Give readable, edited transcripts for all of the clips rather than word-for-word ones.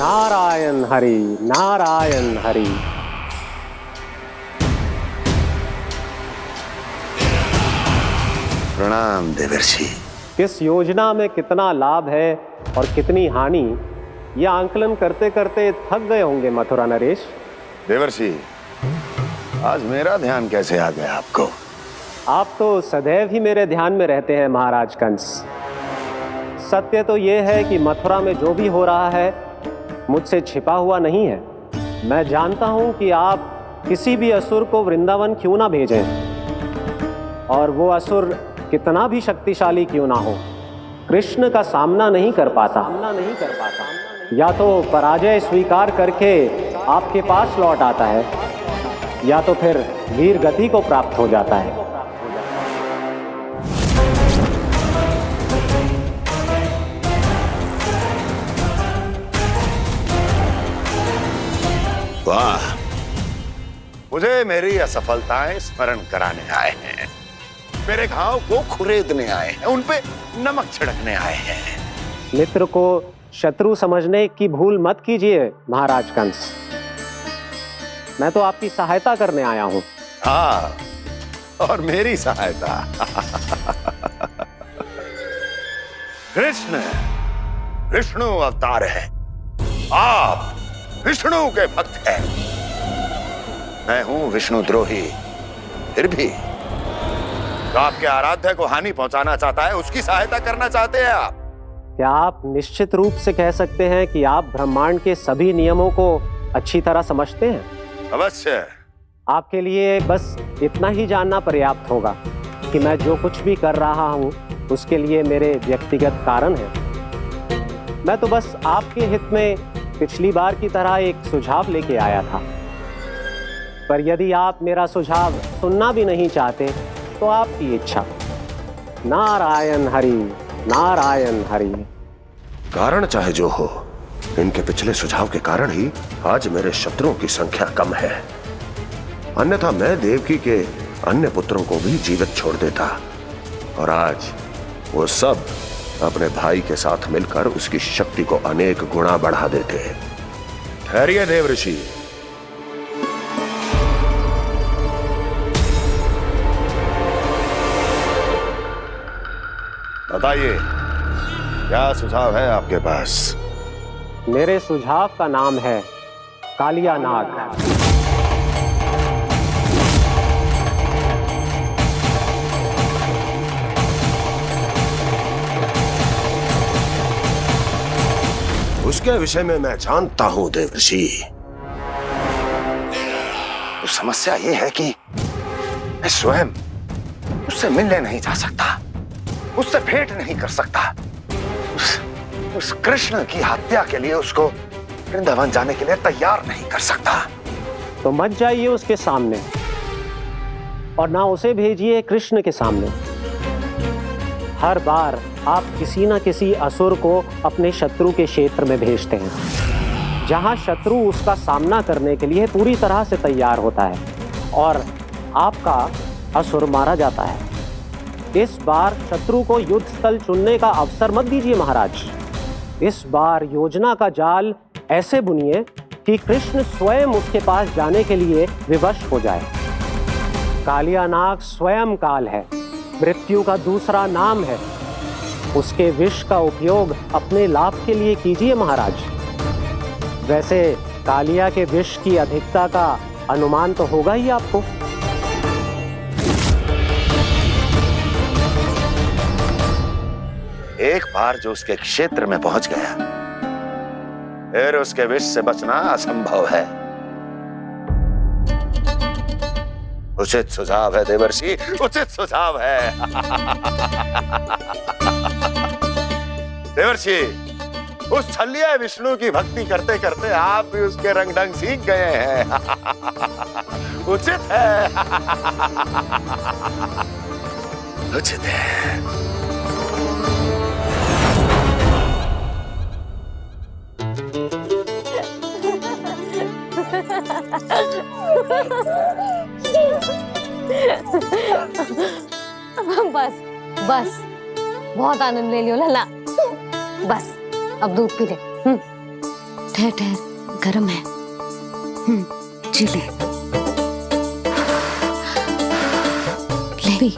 नारायण हरि, नारायण हरि। प्रणाम देवर्षि। किस योजना में कितना लाभ है और कितनी हानि, यह आंकलन करते करते थक गए होंगे मथुरा नरेश। देवर्षि, आज मेरा ध्यान कैसे आ गया आपको? आप तो सदैव ही मेरे ध्यान में रहते हैं महाराज कंस। सत्य तो यह है कि मथुरा में जो भी हो रहा है मुझसे छिपा हुआ नहीं है। मैं जानता हूं कि आप किसी भी असुर को वृंदावन क्यों ना भेजें, और वो असुर कितना भी शक्तिशाली क्यों ना हो, कृष्ण का सामना नहीं कर पाता। या तो पराजय स्वीकार करके आपके पास लौट आता है, या तो फिर वीर गति को प्राप्त हो जाता है। वाह, मुझे मेरी असफलताएं स्मरण कराने आए हैं, मेरे घाव को खुरेदने आए हैं, उन पे नमक छिड़कने आए हैं। मित्र को शत्रु समझने की भूल मत कीजिए महाराज कंस। मैं तो आपकी सहायता करने आया हूं। हाँ, और मेरी सहायता। कृष्ण विष्णु अवतार है, आप विष्णु के भक्त हैं। मैं हूं विष्णु द्रोही, फिर भी तो आपके आराध्य को हानि पहुंचाना चाहता है, उसकी सहायता करना चाहते हैं आप। क्या आप निश्चित रूप से कह सकते हैं कि आप ब्रह्मांड के सभी नियमों को अच्छी तरह समझते हैं? अवश्य। आपके लिए बस इतना ही जानना पर्याप्त होगा कि मैं जो कुछ भी कर रहा हूं उसके लिए मेरे व्यक्तिगत कारण हैं। मैं तो बस आपके हित में पिछली बार की तरह एक सुझाव लेके आया था, पर यदि आप मेरा सुझाव सुनना भी नहीं चाहते तो आपकी इच्छा। नारायण हरि, नारायण हरि। कारण चाहे जो हो, इनके पिछले सुझाव के कारण ही आज मेरे शत्रुओं की संख्या कम है। अन्यथा मैं देवकी के अन्य पुत्रों को भी जीवित छोड़ देता, और आज वो सब अपने भाई के साथ मिलकर उसकी शक्ति को अनेक गुना बढ़ा देते। ठहरिए देवर्षि। बताइए, क्या सुझाव है आपके पास? मेरे सुझाव का नाम है कालिया नाग। उसके विषय में मैं जानता हूं देवर्षि। तो समस्या ये है कि मैं स्वयं उससे मिलने नहीं जा सकता, उससे भेंट नहीं कर सकता। उस कृष्ण की हत्या के लिए उसको वृंदावन जाने के लिए तैयार नहीं कर सकता। तो मत जाइए उसके सामने, और ना उसे भेजिए कृष्ण के सामने। हर बार आप किसी न किसी असुर को अपने शत्रु के क्षेत्र में भेजते हैं, जहां शत्रु उसका सामना करने के लिए पूरी तरह से तैयार होता है और आपका असुर मारा जाता है। इस बार शत्रु को युद्ध स्थल चुनने का अवसर मत दीजिए महाराज। इस बार योजना का जाल ऐसे बुनिए कि कृष्ण स्वयं उसके पास जाने के लिए विवश हो जाए। कालिया नाग स्वयं काल है, मृत्यु का दूसरा नाम है। उसके विष का उपयोग अपने लाभ के लिए कीजिए महाराज। वैसे कालिया के विष की अधिकता का अनुमान तो होगा ही आपको। एक बार जो उसके क्षेत्र में पहुंच गया, फिर उसके विष से बचना असंभव है। उचित सुझाव है देवर्षि, उचित सुझाव है। देवर्षि, उस छलिया विष्णु की भक्ति करते करते आप भी उसके रंग ढंग सीख गए हैं। उचित है, उचित है। बस बस, बहुत आनंद ले लियो लला। बस अब दूध पी ले। ठहर ठहर, गरम है। जी ले ले।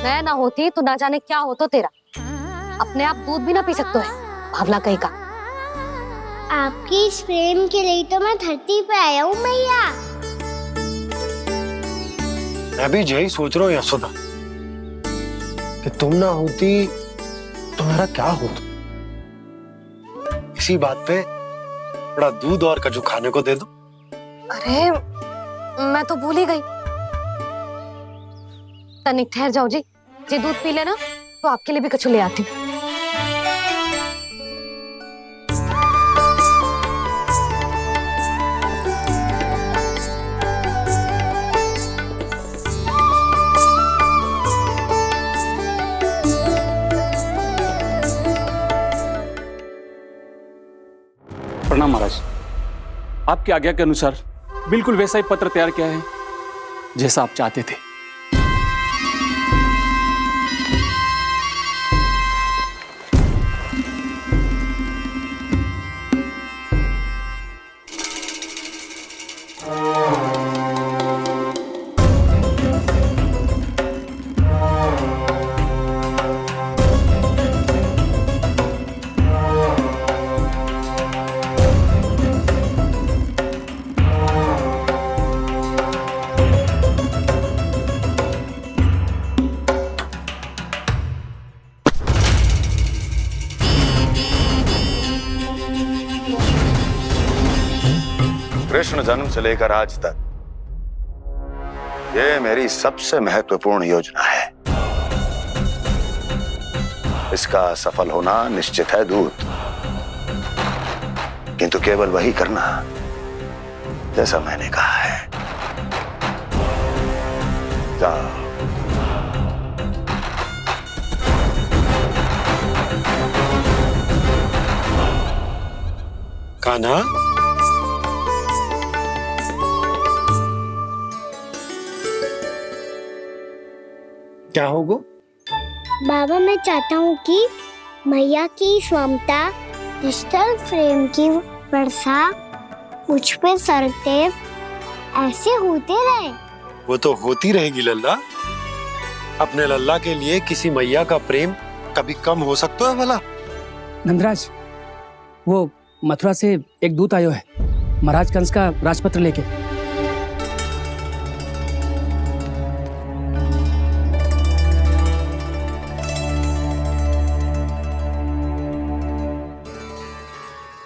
मैं ना होती तो ना जाने क्या होता तेरा। अपने आप दूध भी ना पी सकते है, भावला कहीं का। आपकी इस प्रेम के लिए तो मैं धरती पे आया हूँ मैया। मैं भी यही सोच रहा हूँ यशोदा कि तुम ना होती तो मेरा क्या होता। इसी बात पे थोड़ा दूध और कजू खाने को दे दो। अरे मैं तो भूल ही गई। तनिक ठहर जाओ जी, जे दूध पी लेना तो आपके लिए भी कछु ले आती हूँ। प्रणाम महाराज। आपकी आज्ञा के अनुसार बिल्कुल वैसा ही पत्र तैयार किया है जैसा आप चाहते थे। कृष्ण जन्म से लेकर आज तक ये मेरी सबसे महत्वपूर्ण योजना है। इसका सफल होना निश्चित है दूत, किंतु केवल वही करना जैसा मैंने कहा है। जाओ। कान्हा, क्या होगा? बाबा मैं चाहता हूँ कि मैया की स्वमता क्रिस्टल फ्रेम की वर्षा मुझ पे सरतेव ऐसे होते रहे। वो तो होती रहेगी लल्ला। अपने लल्ला के लिए किसी मैया का प्रेम कभी कम हो सकता है भला? नंदराज, वो मथुरा से एक दूत आयो है महाराज कंस का राजपत्र लेके।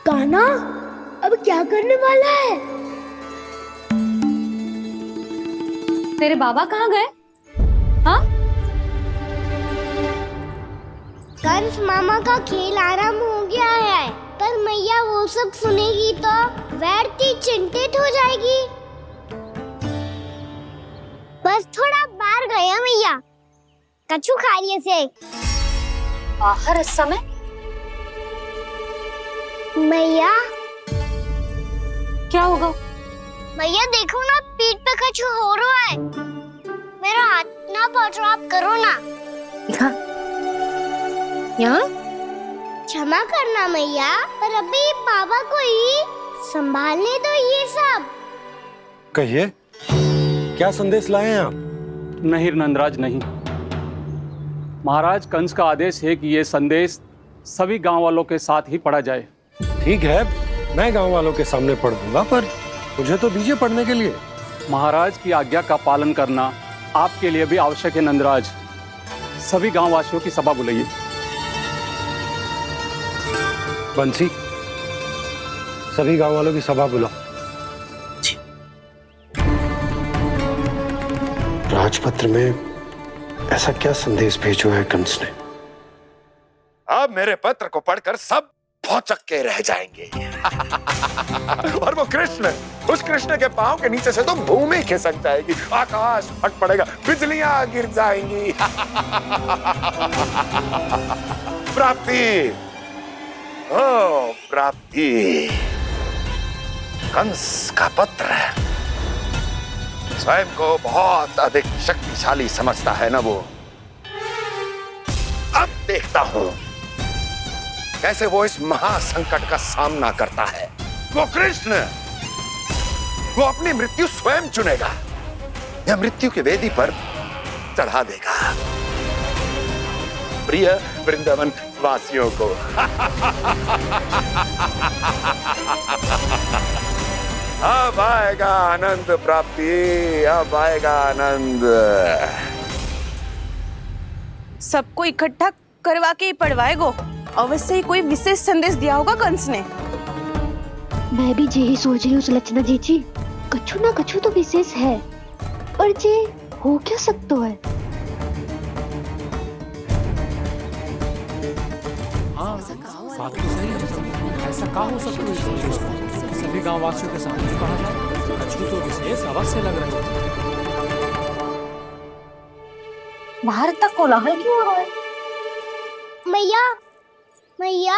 कान्हा अब क्या करने वाला है? तेरे बाबा कहाँ गए? हाँ? कंस मामा का खेल आराम हो गया है, पर मैया वो सब सुनेगी तो व्यर्थ चिंतित हो जाएगी। बस थोड़ा बाहर गया मैया, कछु खा लिए से। बाहर इस समय? मैया क्या होगा? मैया देखो ना, पीठ पे कुछ हो रहा है। मेरा हाथ ना पकड़ो, आप करो ना। दिखा यहाँ। क्षमा करना मैया, पर अभी बाबा को ही संभालने दो ये सब। कहिए, क्या संदेश लाए हैं आप? नहीं नंदराज, नहीं। महाराज कंस का आदेश है कि यह संदेश सभी गांव वालों के साथ ही पढ़ा जाए। ठीक है, मैं गांव वालों के सामने पढ़ दूंगा, पर मुझे तो दीजिए पढ़ने के लिए। महाराज की आज्ञा का पालन करना आपके लिए भी आवश्यक है नंदराज। सभी गांव वासियों की सभा बुलाइए। बंसी, सभी गांव वालों की सभा बुलाओ। राजपत्र में ऐसा क्या संदेश भेजो है कंस ने? अब मेरे पत्र को पढ़कर सब भौचक के रह जाएंगे। और वो कृष्ण, उस कृष्ण के पांव के नीचे से तो भूमि खिसक जाएगी, आकाश फट पड़ेगा, बिजलियां गिर जाएंगी। प्राप्ति, ओ प्राप्ति, कंस का पत्र स्वयं को बहुत अधिक शक्तिशाली समझता है ना वो। अब देखता हूं कैसे वो इस महासंकट का सामना करता है। वो कृष्ण, वो अपनी मृत्यु स्वयं चुनेगा या मृत्यु की वेदी पर चढ़ा देगा प्रिय वृंदावन वासियों को। अब आएगा आनंद प्राप्ति, अब आएगा आनंद। सबको इकट्ठा करवा के ही पढ़वाएगो। अवश्य ही कोई विशेष संदेश दिया होगा कंस ने। मैं भी यही सोच रही हूँ सुलक्षणा जी, कछु ना कछु तो विशेष है, पर जे हो क्या सकता है? ऐसा का हो सकता है? सभी गांव वासियों के सामने कहा जाए, कछु तो विशेष अवश्य लग रहा है। बाहर तक कोलाहल क्यों हो रहा है? मैया, मैया,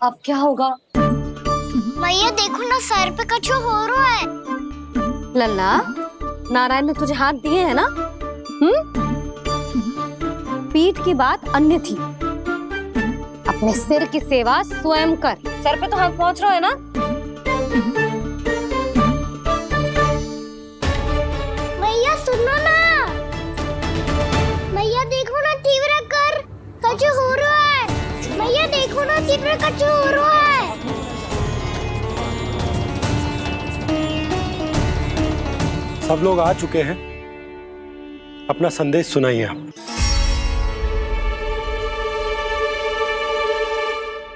अब क्या होगा? मैया देखो ना, सर पे कछु हो रहा है। लल्ला, नारायण ने तुझे हाथ दिए हैं ना? पीठ की बात अन्य थी। अपने सिर की सेवा स्वयं कर। सर पे तो हाथ पहुंच रहा है ना? मैया सुनो ना, मैया देखो ना, तीव्र कर कछु हो रहा है। मैया देखो ना, तीव्र कछु हो रहा है। सब लोग आ चुके हैं, अपना संदेश सुनाइए आप।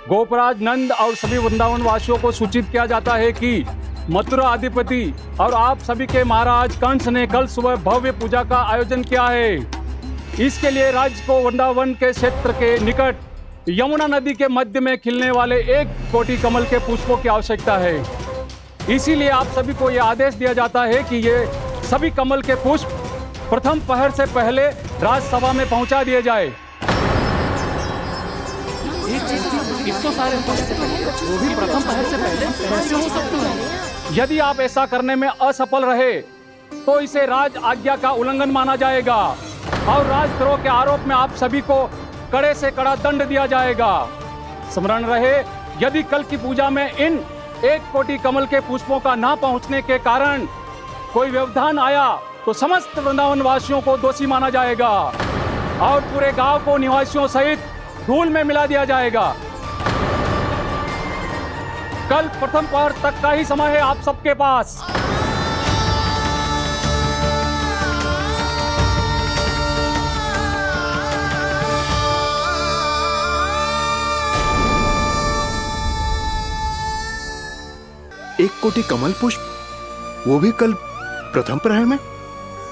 गोपराज नंद और सभी वृंदावन वासियों को सूचित किया जाता है कि मथुरा अधिपति और आप सभी के महाराज कंस ने कल सुबह भव्य पूजा का आयोजन किया है। इसके लिए राज्य को वृंदावन के क्षेत्र के निकट यमुना नदी के मध्य में खिलने वाले 1 कोटि कमल के पुष्पों की आवश्यकता है। इसीलिए आप सभी को यह आदेश दिया जाता है कि ये सभी कमल के पुष्प प्रथम पहर से पहले राजसभा में पहुंचा दिए जाए। वो भी प्रथम पहर से पहले कैसे हो सकता है? यदि आप ऐसा करने में असफल रहे तो इसे राज आज्ञा का उल्लंघन माना जाएगा और राजद्रोह के आरोप में आप सभी को कड़े से कड़ा दंड दिया जाएगा। स्मरण रहे, यदि कल की पूजा में इन 1 कोटि कमल के पुष्पों का ना पहुंचने के कारण कोई व्यवधान आया तो समस्त वृंदावन वासियों को दोषी माना जाएगा और पूरे गांव को निवासियों सहित धूल में मिला दिया जाएगा। कल प्रथम पहर तक का ही समय है आप सबके पास। एक कोटि कमल पुष्प, वो भी कल प्रथम प्रहर में?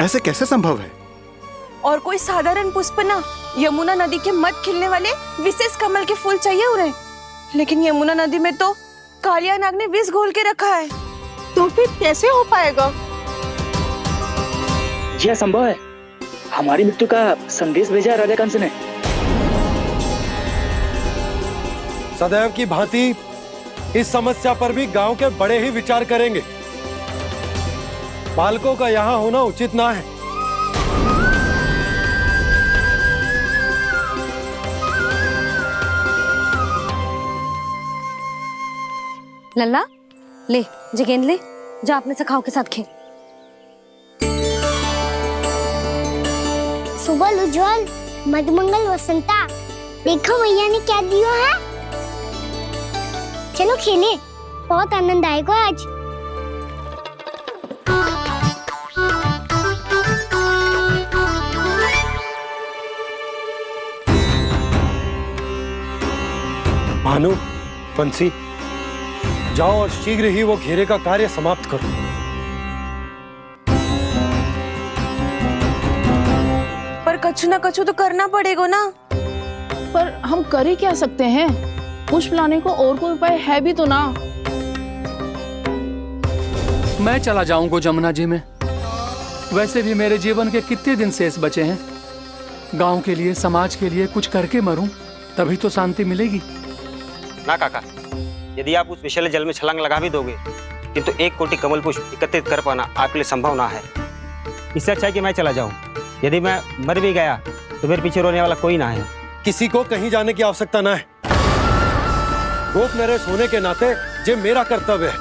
ऐसे कैसे संभव है? और कोई साधारण पुष्प ना, यमुना नदी के मध्य खिलने वाले विशेष कमल के फूल चाहिए उन्हें। लेकिन यमुना नदी में तो कालिया नाग ने विष घोल के रखा है, तो फिर कैसे हो पाएगा? यह संभव है। हमारी मृत्यु का संदेश भेजा है राजा कंस ने। सदैव की भांति इस समस्या पर भी गांव के बड़े ही विचार करेंगे। बालकों का यहाँ होना उचित ना है। लल्ला, ले गेंद ले, जा अपने सखाओं के साथ खेल। सुबह उज्जवल, मधुमंगल वसंता, देखो मैया ने क्या दिया है। चलो खेले, बहुत आनंद आएगा आज। भानु, बंसी, जाओ और शीघ्र ही वो घेरे का कार्य समाप्त करो। पर कछु ना कछु तो करना पड़ेगा ना। पर हम कर ही क्या सकते हैं? पुष्प लाने को और कोई उपाय है भी तो ना। मैं चला जाऊंगा जमुना जी में। वैसे भी मेरे जीवन के कितने दिन शेष बचे हैं। गांव के लिए, समाज के लिए कुछ करके मरूं, तभी तो शांति मिलेगी। ना काका, यदि आप उस विषैले जल में छलांग लगा भी दोगे, किंतु 1 कोटि कमल पुष्प एकत्रित कर पाना आपके लिए संभव ना है। इससे अच्छा है कि मैं चला जाऊं। यदि मैं मर भी गया तो मेरे पीछे रोने वाला कोई ना है। किसी को कहीं जाने की आवश्यकता ना है। गोप नरेश होने के नाते ये मेरा कर्तव्य है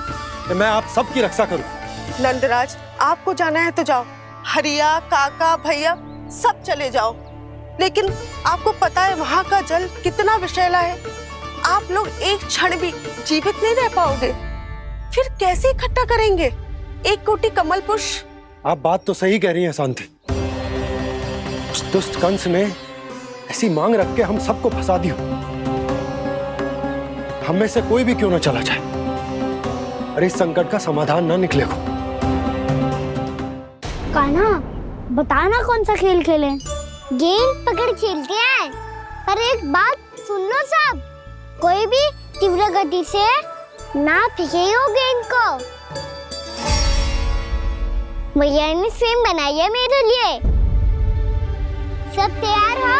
कि मैं आप सबकी रक्षा करूं। नंदराज, आपको जाना है तो जाओ, हरिया, काका, भैया सब चले जाओ। लेकिन आपको पता है वहाँ का जल कितना विषैला है। आप लोग एक क्षण भी जीवित नहीं रह पाओगे। फिर कैसे इकट्ठा करेंगे 1 कोटि कमल पुष्प? आप बात तो सही कह रही हैं शांति। उस दुष्ट कंस ने ऐसी मांग रख के हम सबको फंसा दिया। हम में से कोई भी क्यों ना चला जाए और इस संकट का समाधान ना निकले को। कान्हा, बताना कौन सा खेल खेलें? गेंद पकड़ खेलते हैं। पर एक बात सुन लो सब, कोई भी तीव्र गति से ना फेंकेगा गेंद को। भैया ने फ्रेम बनाई है मेरे लिए। सब तैयार हो?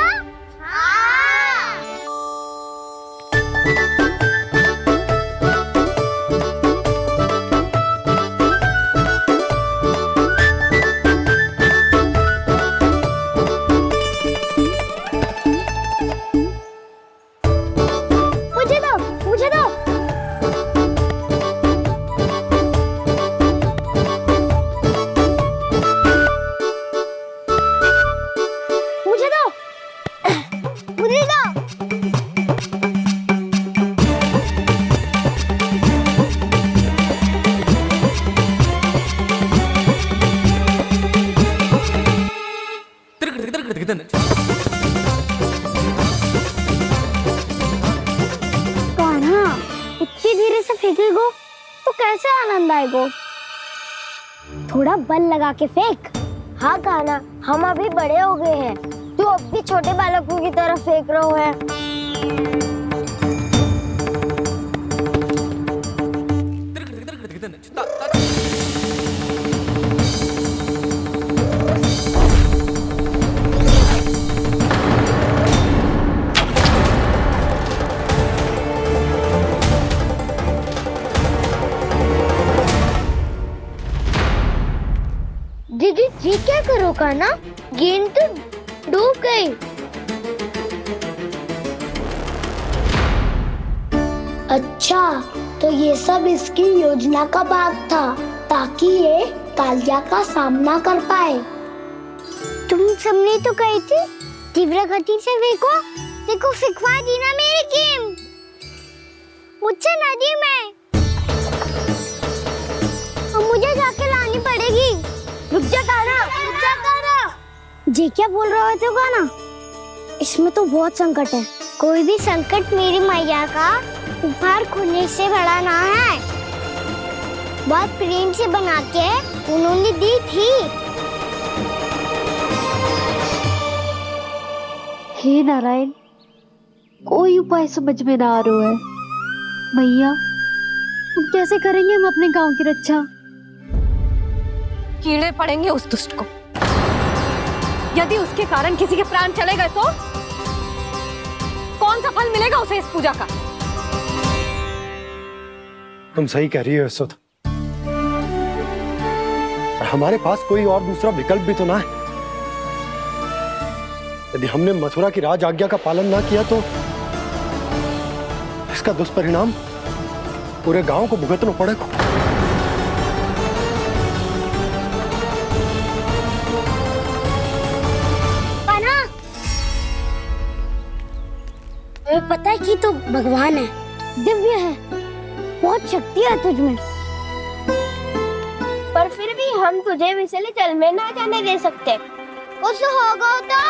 मुझे दो। इतनी धीरे से फेंकेगो तो कैसे आनंद आएगो? थोड़ा बल लगा के फेंक। हाँ कान्हा, हम अभी बड़े हो गए हैं, तू अब भी छोटे बालकों की तरह फेंक रहे है। दीदी जी क्या करो कान्हा? गेंद तो डूब गई। अच्छा, तो ये सब इसकी योजना का भाग था ताकि ये कालिया का सामना कर पाए। तुम सबने तो कही थी तीव्र गति से फेंको। देखो फिकवा दी ना मेरी गेम। मुझसे नदी में। अब मुझे जाके लानी पड़ेगी। रुक जा कान्हा, रुक जा कान्हा। जी क्या बोल रहे थे कान्हा? इसमें तो बहुत संकट है। कोई भी संकट मेरी मैया का उपहार खोने से बड़ा ना है। बहुत प्रेम से बना के उन्होंने दी थी। हे नारायण, कोई उपाय समझ में ना आ रहा है। मैया, हम कैसे करेंगे हम अपने गांव की रक्षा? कीड़े पड़ेंगे उस दुष्ट को। यदि उसके कारण किसी के प्राण चले गए तो कौन सा फल मिलेगा उसे इस पूजा का? तुम सही कह रही हो यशोदा। हमारे पास कोई और दूसरा विकल्प भी तो ना है। यदि हमने मथुरा की राज आज्ञा का पालन ना किया तो इसका दुष्परिणाम पूरे गांव को भुगतना पड़ेगा। तुम्हें पता है कि तू भगवान है, दिव्य है, बहुत शक्ति है तुझ में। पर फिर भी हम तुझे विषैले जल में ना जाने दे सकते। कुछ होगा तो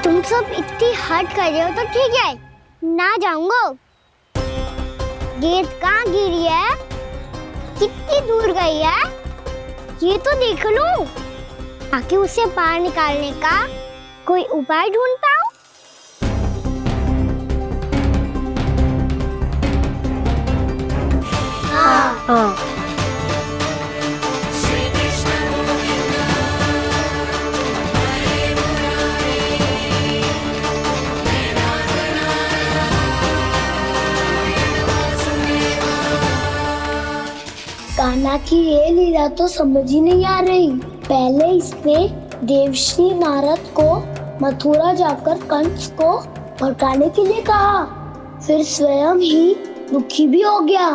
तुम सब इतनी हट कर रहे हो तो ठीक है, ना जाऊंगा। गेंद कहाँ गिरी है, कितनी दूर गई है, ये तो देख लूं ताकि उसे बाहर निकालने का कोई उपाय ढूंढ पाऊं। हाँ। कान्हा की ये लीला तो समझ ही नहीं आ रही। पहले इसने देवश्री नारद को मथुरा जाकर कंस को भड़काने के लिए कहा, फिर स्वयं ही दुखी भी हो गया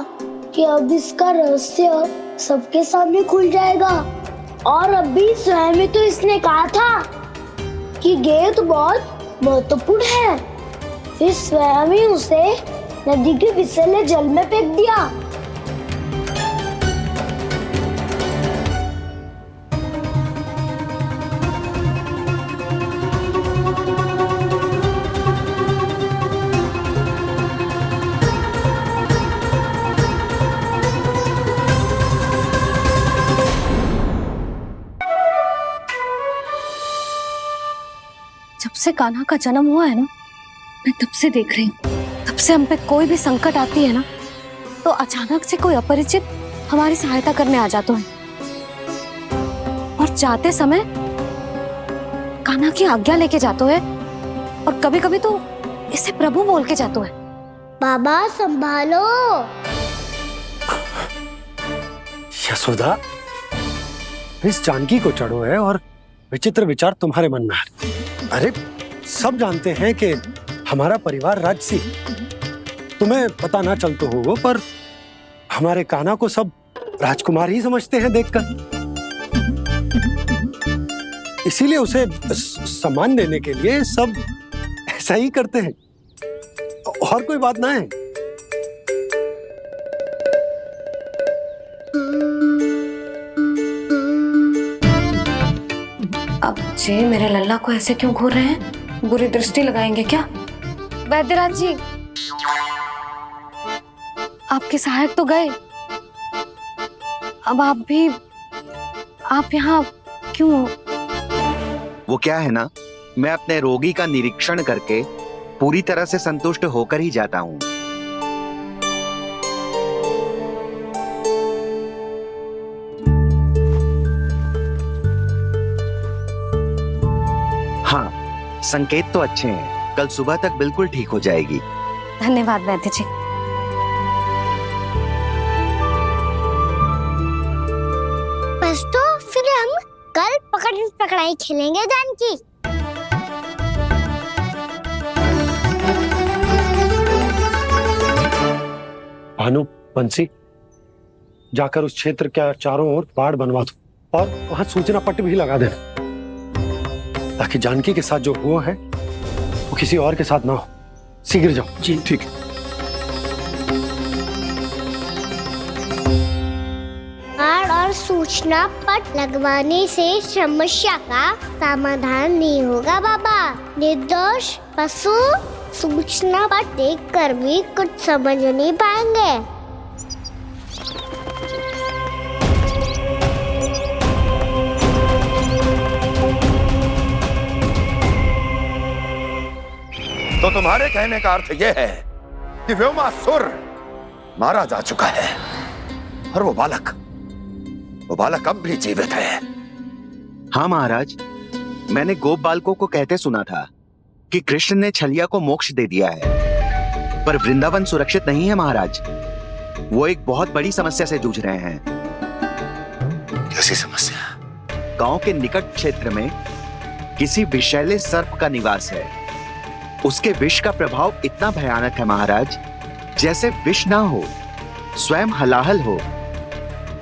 कि अब इसका रहस्य सबके सामने खुल जाएगा। और अभी स्वयं ही तो इसने कहा था कि गेंद बहुत महत्वपूर्ण है, फिर स्वयं ही उसे नदी के विसले जल में फेंक दिया। जब से कान्हा का जन्म हुआ है ना, मैं तब से देख रही हूँ, तब से हम पे कोई भी संकट आती है ना, तो अचानक से कोई अपरिचित हमारी सहायता करने आ जाते हैं, और जाते समय कान्हा की आज्ञा लेके जाते हैं, और कभी कभी तो इसे प्रभु बोल के जाते हैं। बाबा संभालो। यशोदा, इस जानकी को चढ़ो है और विचित्र विचार तुम्हारे मन में है। अरे सब जानते हैं कि हमारा परिवार राजसी, तुम्हें पता ना चलते हो वो, पर हमारे कान्हा को सब राजकुमार ही समझते हैं देखकर, इसीलिए उसे सम्मान देने के लिए सब ऐसा ही करते हैं, और कोई बात ना है। अब जे मेरे लल्ला को ऐसे क्यों घूर रहे हैं? बुरी दृष्टि लगाएंगे क्या? वैद्यराज जी, आपके सहायक तो गए, अब आप यहाँ क्यों? वो क्या है ना, मैं अपने रोगी का निरीक्षण करके पूरी तरह से संतुष्ट होकर ही जाता हूँ। हाँ, संकेत तो अच्छे हैं, कल सुबह तक बिल्कुल ठीक हो जाएगी। धन्यवाद वैद्य जी। बस तो फिर हम कल पकड़न पकड़ाई खेलेंगे जानकी। भानु, बंसी, जाकर उस क्षेत्र के चारों ओर बाड़ बनवा दो और वहां सूचना पट्ट भी लगा देना, ताकि जानकी के साथ जो हुआ है वो किसी और के साथ ना हो। शीघ्र जाओ। जी ठीक है। बाड़ और सूचना पट लगवाने से समस्या का समाधान नहीं होगा बाबा। निर्दोष पशु सूचना पट देखकर भी कुछ समझ नहीं पाएंगे। तो तुम्हारे कहने का अर्थ यह है कि व्योमासुर मारा जा चुका है, और वो बालक अब भी जीवित है। हाँ महाराज, मैंने गोप बालकों को कहते सुना था कि कृष्ण ने छलिया को मोक्ष दे दिया है, पर वृंदावन सुरक्षित नहीं है महाराज। वो एक बहुत बड़ी समस्या से जूझ रहे हैं। कैसी समस्या? गांव के निकट क्षेत्र में किसी विषैले सर्प का निवास है। उसके विष का प्रभाव इतना भयानक है महाराज, जैसे विष ना हो, स्वयं हलाहल हो।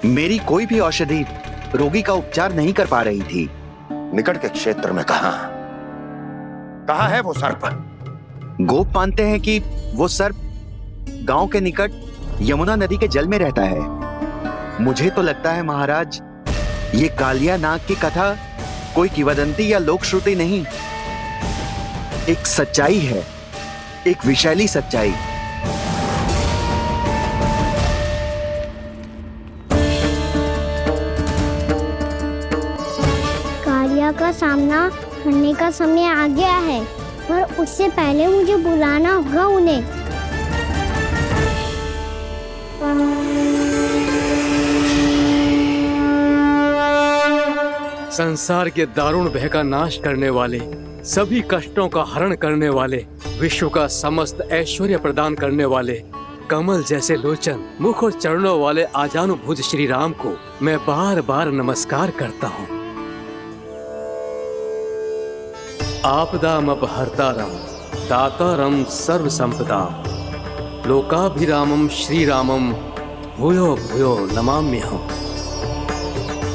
मेरी कोई भी औषधि रोगी का उपचार नहीं कर पा रही थी। निकट के क्षेत्र में कहां है वो सर्प? गोप मानते हैं कि वो सर्प गांव के निकट यमुना नदी के जल में रहता है। मुझे तो लगता है महाराज, ये कालिया नाग की कथा कोई किंवदंती या लोक श्रुति नहीं, एक सच्चाई है, एक विषैली सच्चाई। कालिया का सामना करने का समय आ गया है, पर उससे पहले मुझे बुलाना होगा उन्हें। संसार के दारुण भय का नाश करने वाले, सभी कष्टों का हरण करने वाले, विश्व का समस्त ऐश्वर्य प्रदान करने वाले, कमल जैसे लोचन, मुख और चरणों वाले आजानुभुज श्री राम को मैं बार बार नमस्कार करता हूँ। आपदामपहर्तारं दातारं सर्व संपदाम लोकाभिरामं श्रीरामं भूयो भूयो नमाम्यहम्।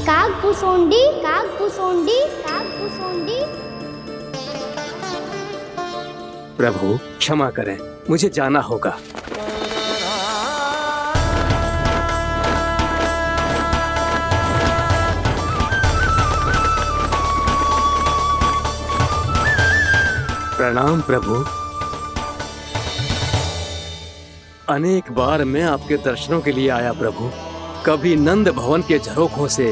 काकभुसुंडी काकभुसुंडी काकभुसुंडी। प्रभु क्षमा करें, मुझे जाना होगा। प्रणाम प्रभु। अनेक बार मैं आपके दर्शनों के लिए आया प्रभु। कभी नंद भवन के झरोखों से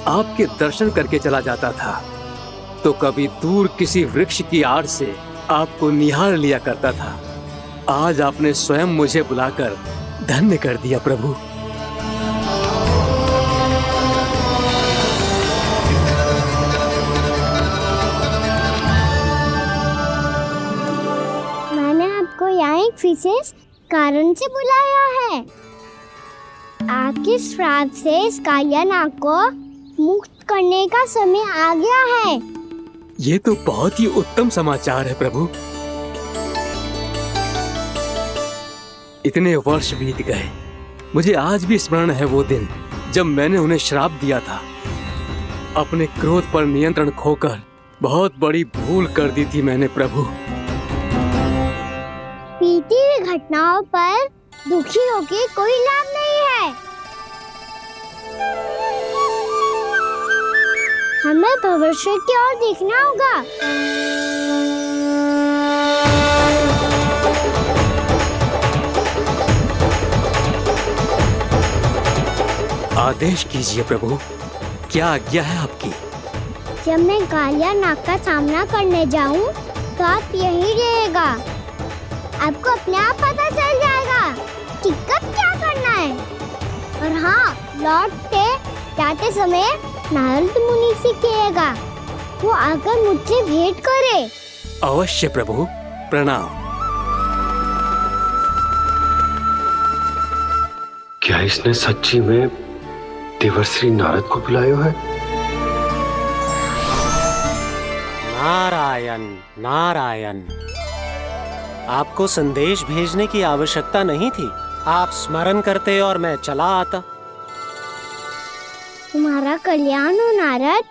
आपके दर्शन करके चला जाता था, तो कभी दूर किसी वृक्ष की आड़ से आपको निहार लिया करता था। आज आपने स्वयं मुझे बुलाकर धन्य कर दिया प्रभु। मैंने आपको यहाँ एक विशेष कारण से बुलाया है। आपके श्राप से इस कालिया नाग को मुक्त करने का समय आ गया है। ये तो बहुत ही उत्तम समाचार है प्रभु। इतने वर्ष बीत गए, मुझे आज भी स्मरण है वो दिन जब मैंने उन्हें श्राप दिया था। अपने क्रोध पर नियंत्रण खोकर बहुत बड़ी भूल कर दी थी मैंने प्रभु। बीती हुई घटनाओं पर दुखी होके कोई लाभ नहीं है। हमें भविष्य की ओर देखना होगा। आदेश कीजिए प्रभु, क्या आज्ञा है आपकी? जब मैं कालिया नाग का सामना करने जाऊं, तो आप यहीं रहेगा। आपको अपने आप पता चल जाएगा कि कब क्या करना है। और हाँ, लौटते जाते समय नारद मुनि से कहिएगा, वो आकर मुझसे भेंट करे। अवश्य प्रभु, प्रणाम। क्या इसने सच्ची में देवर्षि नारद को बुलाया है? नारायण नारायण। आपको संदेश भेजने की आवश्यकता नहीं थी। आप स्मरण करते और मैं चला आता। तुम्हारा कल्याण हो नारद।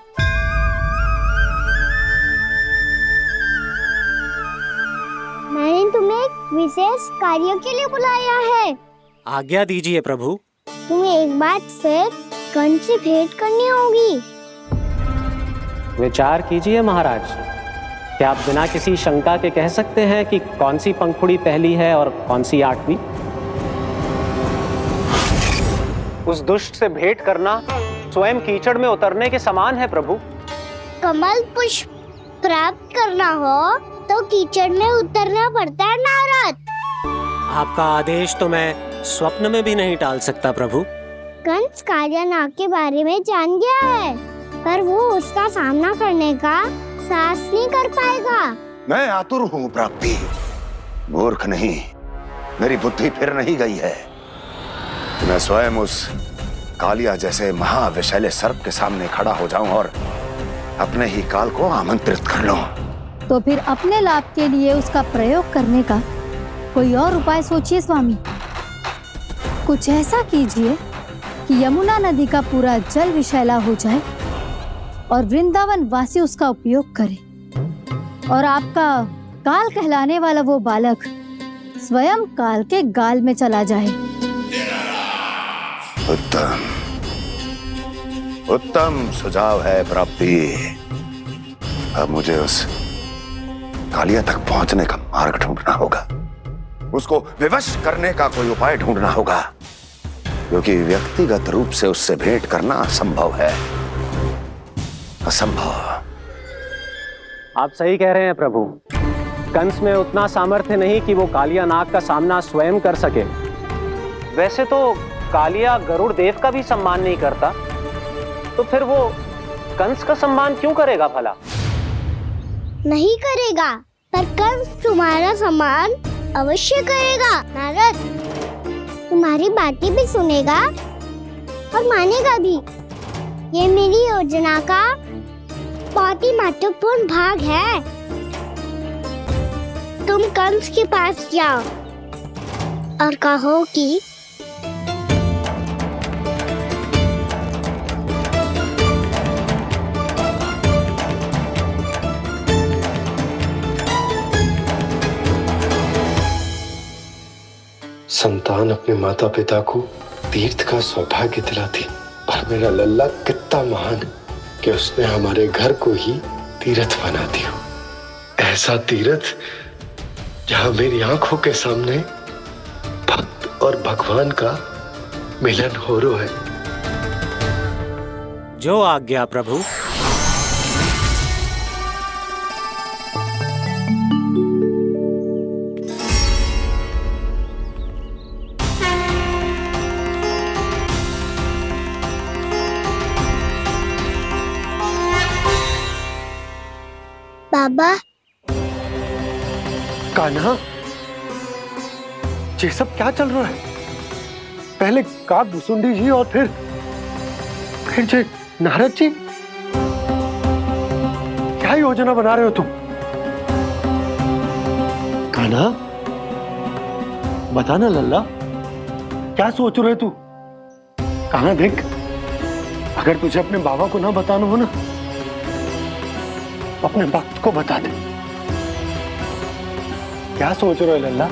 मैंने तुम्हें एक विशेष कार्य के लिए बुलाया है। आज्ञा दीजिए प्रभु। तुम्हें एक बार फिर कंस से भेंट करनी होगी। विचार कीजिए महाराज। क्या आप बिना किसी शंका के कह सकते हैं कि कौन सी पंखुड़ी पहली है और कौन सी आठवीं? उस दुष्ट से भेंट करना स्वयं कीचड़ में उतरने के समान है प्रभु। कमल पुष्प प्राप्त करना हो तो कीचड़ में उतरना पड़ता है नारद। आपका आदेश तो मैं स्वप्न में भी नहीं टाल सकता प्रभु। कंस कालिया नाग के बारे में जान गया है, पर वो उसका सामना करने का साहस नहीं कर पाएगा। मैं आतुर हूँ प्राप्ति, मूर्ख नहीं। मेरी बुद्धि फिर नहीं गई है। मैं स्वयं उस कालिया जैसे महाविषैले सर्प के सामने खड़ा हो जाऊं और अपने ही काल को आमंत्रित कर लूं। तो फिर अपने लाभ के लिए उसका प्रयोग करने का कोई और उपाय सोचिए स्वामी। कुछ ऐसा कीजिए कि यमुना नदी का पूरा जल विषैला हो जाए और वृंदावन वासी उसका उपयोग करे, और आपका काल कहलाने वाला वो बालक स्वयं काल के गाल में चला जाए। उत्तम उत्तम सुझाव है प्राप्ति। अब मुझे उस कालिया तक पहुंचने का मार्ग ढूंढना होगा। उसको विवश करने का कोई उपाय ढूंढना होगा, क्योंकि व्यक्तिगत रूप से उससे भेंट करना असंभव है। असंभव। आप सही कह रहे हैं प्रभु। कंस में उतना सामर्थ्य नहीं कि वो कालिया नाग का सामना स्वयं कर सके। वैसे तो कालिया गरुड़ देव का भी सम्मान नहीं करता, तो फिर वो कंस का सम्मान क्यों करेगा भला? नहीं करेगा, पर कंस तुम्हारा सम्मान अवश्य करेगा नारद। हमारी बातें भी सुनेगा और मानेगा भी। ये मेरी योजना का बहुत ही महत्वपूर्ण भाग है। तुम कंस के पास जाओ और कहो कि संतान अपने माता पिता को तीर्थ का सौभाग्य दिलाती, पर मेरा लल्ला कितना महान कि उसने हमारे घर को ही तीर्थ बना दिया। ऐसा तीर्थ जहां मेरी आंखों के सामने भक्त और भगवान का मिलन हो रहा है। जो आज्ञा प्रभु। बाबा, कान्हा, ये सब क्या चल रहा है? पहले काक भुसुंडी जी और फिर जे नारद जी। क्या योजना बना रहे हो तुम? कान्हा, बताना लल्ला, क्या सोच रहे तू? कान्हा देख, अगर तुझे अपने बाबा को ना बताना हो ना, अपने भक्त को बता दे। क्या सोच रहे हो लल्ला?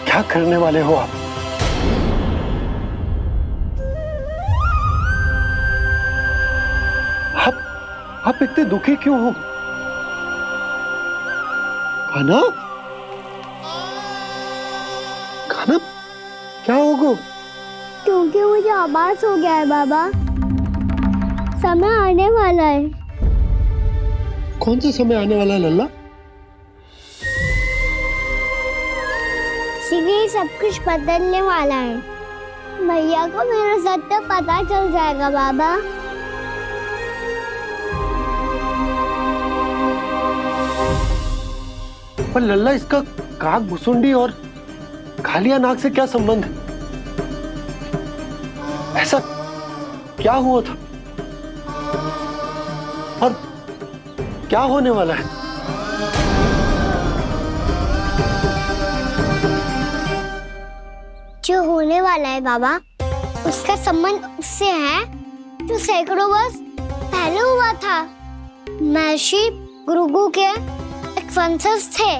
क्या करने वाले हो आप? आप इतने दुखी क्यों हो? कान्हा, कान्हा, क्या होगा? क्योंकि मुझे आभास हो गया है बाबा, समय आने वाला है। कौन सा समय आने वाला है लल्ला? शीघ्र ही सब कुछ बदलने वाला है। भैया को मेरा सत्य पता चल जाएगा बाबा। पर लल्ला, इसका काक भुसुंडी और कालिया नाग से क्या संबंध है? ऐसा क्या हुआ था और क्या होने वाला है? जो होने वाला है बाबा, उसका संबंध उससे है जो सैकड़ों वर्ष पहले हुआ था। महर्षि भृगु के एक वंशज थे,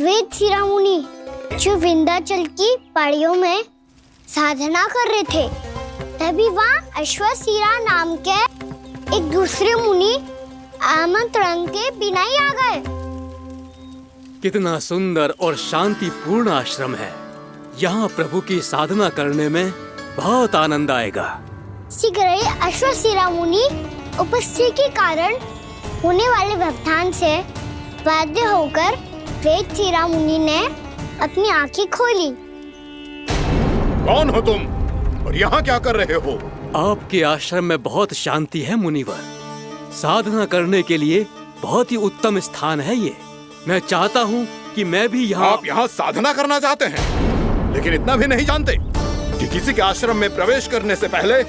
वेदशिरा मुनि, जो विंध्याचल की पहाड़ियों में साधना कर रहे थे। तभी वहाँ अश्वशिरा नाम के एक दूसरे मुनि आमंत्रण के बिना ही आ गए। कितना सुंदर और शांतिपूर्ण आश्रम है। यहाँ प्रभु की साधना करने में बहुत आनंद आएगा। शीघ्र ही अश्वशिरा मुनि उपस्थिति के कारण होने वाले व्यवधान से बाध्य होकर वेदशिरा मुनि ने अपनी आंखें खोली। कौन हो तुम और यहाँ क्या कर रहे हो? आपके आश्रम में बहुत शांति है मुनिवर। साधना करने के लिए बहुत ही उत्तम स्थान है ये। मैं चाहता हूँ कि मैं भी यहाँ। आप यहाँ साधना करना चाहते हैं, लेकिन इतना भी नहीं जानते कि किसी के आश्रम में प्रवेश करने से पहले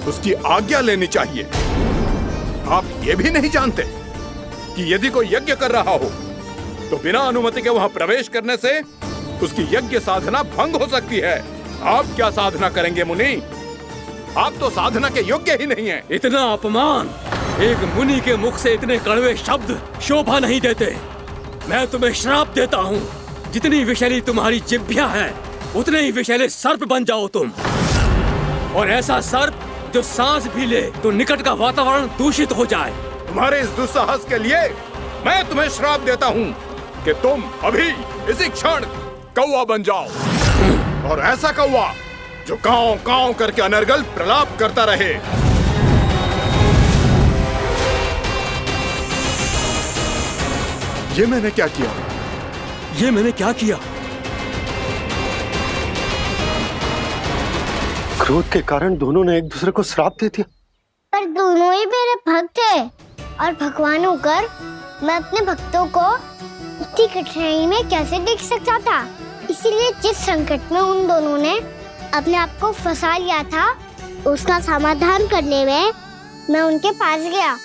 उसकी आज्ञा लेनी चाहिए। आप ये भी नहीं जानते कि यदि कोई यज्ञ कर रहा हो तो बिना अनुमति के वहाँ प्रवेश करने से उसकी यज्ञ साधना भंग हो सकती है। आप क्या साधना करेंगे मुनि? आप तो साधना के योग्य ही नहीं हैं। इतना अपमान! एक मुनि के मुख से इतने कड़वे शब्द शोभा नहीं देते। मैं तुम्हें श्राप देता हूँ, जितनी विषैली तुम्हारी जिह्वा है उतने ही विषैले सर्प बन जाओ तुम। और ऐसा सर्प जो सांस भी ले तो निकट का वातावरण दूषित हो जाए। तुम्हारे इस दुस्साहस के लिए मैं तुम्हें श्राप देता हूँ कि तुम अभी इसी क्षण कौवा बन जाओ, और ऐसा कौवा जो कांव कांव करके अनर्गल प्रलाप करता रहे। ये मैंने क्या किया? ये मैंने क्या किया? क्रोध के कारण दोनों ने एक दूसरे को श्राप दे दिया। पर दोनों ही मेरे भक्त थे, और भगवान होकर मैं अपने भक्तों को इतनी कठिनाई में कैसे देख सकता था? इसीलिए जिस संकट में उन दोनों ने अपने आप को फंसा लिया था, उसका समाधान करने में मैं उनके पास गया।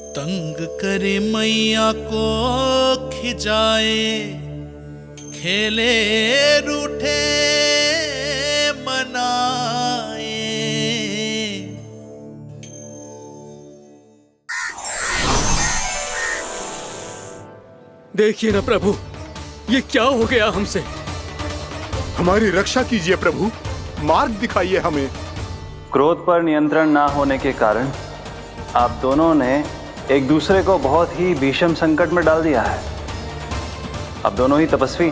तंग करे मैया को खिजाए, खेले रूठे मनाए। देखिए ना प्रभु, ये क्या हो गया हमसे। हमारी रक्षा कीजिए प्रभु, मार्ग दिखाइए हमें। क्रोध पर नियंत्रण ना होने के कारण आप दोनों ने एक दूसरे को बहुत ही भीषण संकट में डाल दिया है। आप दोनों ही तपस्वी,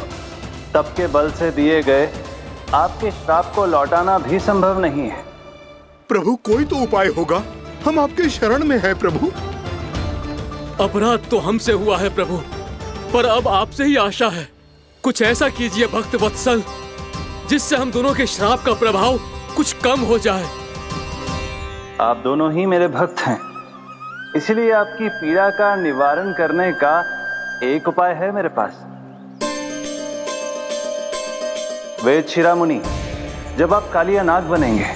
तप के बल से दिए गए आपके श्राप को लौटाना भी संभव नहीं है। प्रभु कोई तो उपाय होगा, हम आपके शरण में हैं प्रभु। अपराध तो हमसे हुआ है प्रभु, पर अब आपसे ही आशा है। कुछ ऐसा कीजिए भक्त वत्सल, जिससे हम दोनों के श्राप का प्रभाव कुछ कम हो जाए। आप दोनों ही मेरे भक्त हैं, इसलिए आपकी पीड़ा का निवारण करने का एक उपाय है मेरे पास। वेद शिरामुनि, जब आप कालिया नाग बनेंगे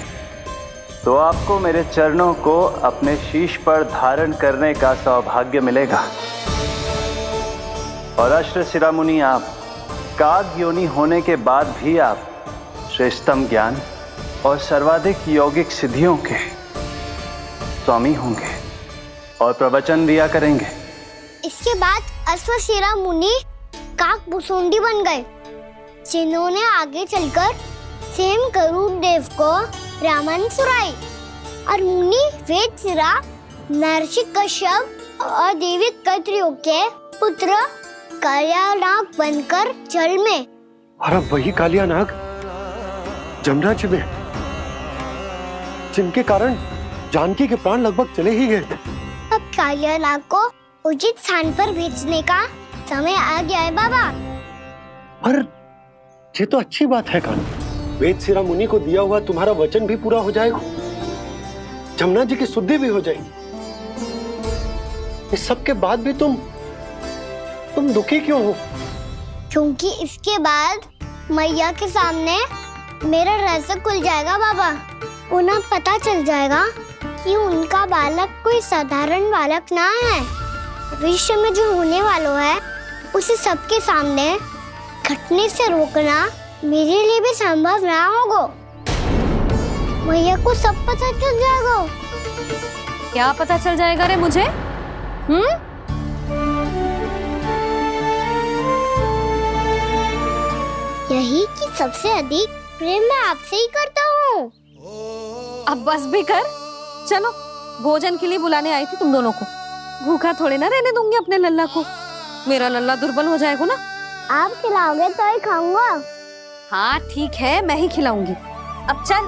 तो आपको मेरे चरणों को अपने शीश पर धारण करने का सौभाग्य मिलेगा। और अश्र शिरामुनि, आप काग योनि होने के बाद भी आप श्रेष्ठतम ज्ञान और सर्वाधिक यौगिक सिद्धियों के स्वामी होंगे और प्रवचन दिया करेंगे। इसके बाद अश्वशिरा मुनि काक भुसुंडी बन गए, जिन्होंने आगे चलकर सेम गरुड़ देव को रामायण सुनाई। और मुनि वेदशिरा महर्षि कश्यप और देवी कत्रियों के पुत्र कालिया नाग बनकर जल में। और अब वही कालिया नाग जमराज में, जिनके कारण जानकी के प्राण लगभग चले ही गए थे। अब कालिया नाग को उचित स्थान पर भेजने का समय आ गया है बाबा। पर ये तो अच्छी बात है कान, वेदशिरा मुनि को दिया हुआ तुम्हारा वचन भी पूरा हो जाएगा, जमुना जी की शुद्धि भी हो जाएगी। इस सब के बाद भी तुम दुखी क्यों हो? क्योंकि इसके बाद मैया के सामने मेरा रहस्य खुल जाएगा बाबा। उन्हें पता चल जाएगा कि उनका बालक कोई साधारण बालक ना है। भविष्य में जो होने वाला है उसे सबके सामने घटने से रोकना मेरे लिए भी संभव ना होगा। मैया को सब पता चल जाएगा। क्या पता चल जाएगा रे मुझे? यही कि सबसे अधिक प्रेम मैं आपसे ही करता हूँ। अब बस भी कर, चलो भोजन के लिए बुलाने आई थी तुम दोनों को। भूखा थोड़े ना रहने दूंगी अपने लल्ला को, मेरा लल्ला दुर्बल हो जाएगा ना। आप खिलाओगे तो ही खाऊंगा। हाँ ठीक है, मैं ही खिलाऊंगी। अब चल,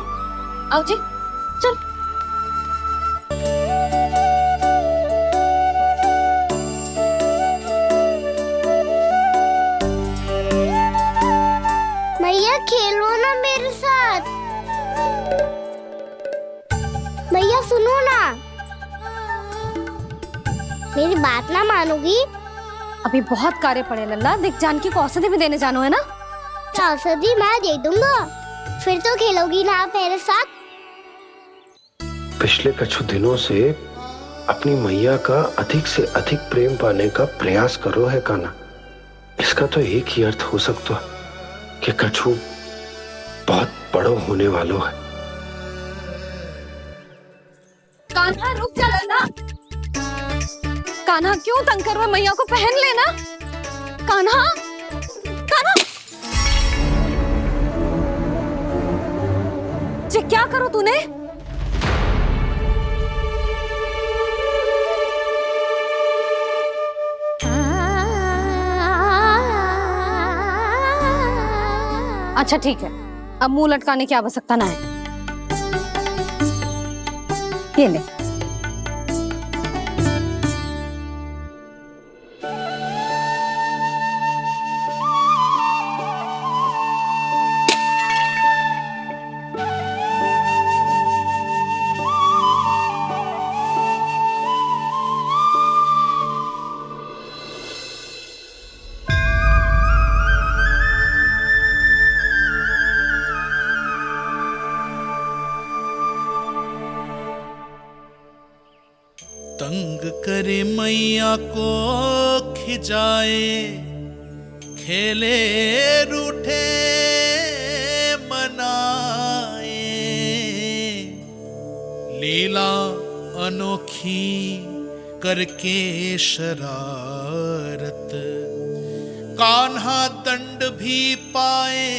आओ जी चल। मैया खेलो ना मेरे साथ। मैया सुनो ना, मेरी बात ना मानोगी? अभी बहुत कार्य पड़े लल्ला, देख जानकी को औषधि भी देने जानो है ना। औषधि मैं दे दूंगा, फिर तो खेलोगी ना आप मेरे साथ। पिछले कुछ दिनों से अपनी मैया का अधिक से अधिक प्रेम पाने का प्रयास करो है कान्हा। इसका तो एक ही अर्थ हो सकता कि कछु बहुत बड़ो होने वालों है। कान्हा रुक जा लल्ला। कान्हा क्यों तंग कर रहा है? मैया को पहन लेना। कान्हा, कान्हा, ये क्या करो तूने? अच्छा ठीक है, अब मुंह लटकाने की आवश्यकता ना है। ये ले। तंग करे मैया को खिजाए, खेले रूठे मनाए, लीला अनोखी करके शरारत, कान्हा दंड भी पाए।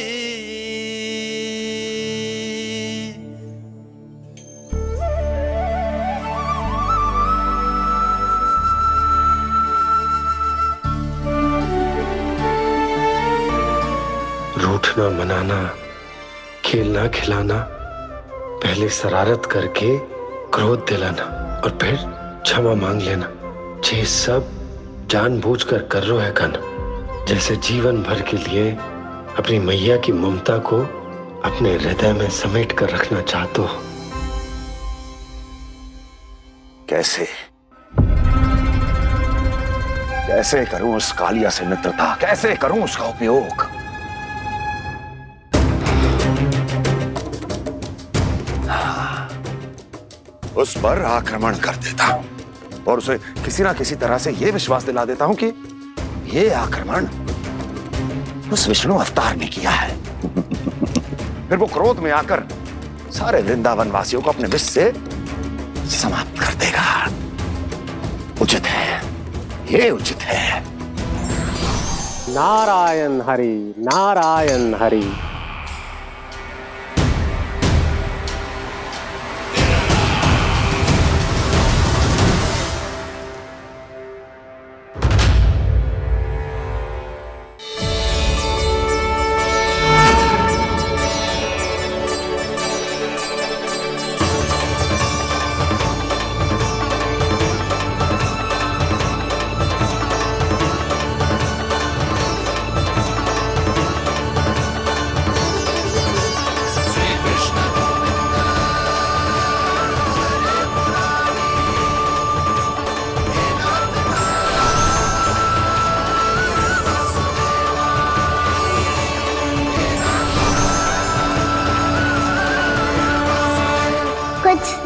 रूठना मनाना, खेलना खिलाना, पहले शरारत करके क्रोध दिलाना और फिर क्षमा मांग लेना, ये सब जानबूझकर कर रहे है कन। जैसे जीवन भर के लिए अपनी मैया की ममता को अपने हृदय में समेट कर रखना चाहते हो। कैसे कैसे करूं उस कालिया से मित्रता, कैसे करूं उसका उपयोग? उस पर आक्रमण कर देता हूं और उसे किसी ना किसी तरह से यह विश्वास दिला देता हूं कि यह आक्रमण उस विष्णु अवतार ने किया है। फिर वो क्रोध में आकर सारे वृंदावन वासियों को अपने विष से समाप्त कर देगा। उचित है, ये उचित है। नारायण हरि, नारायण हरि।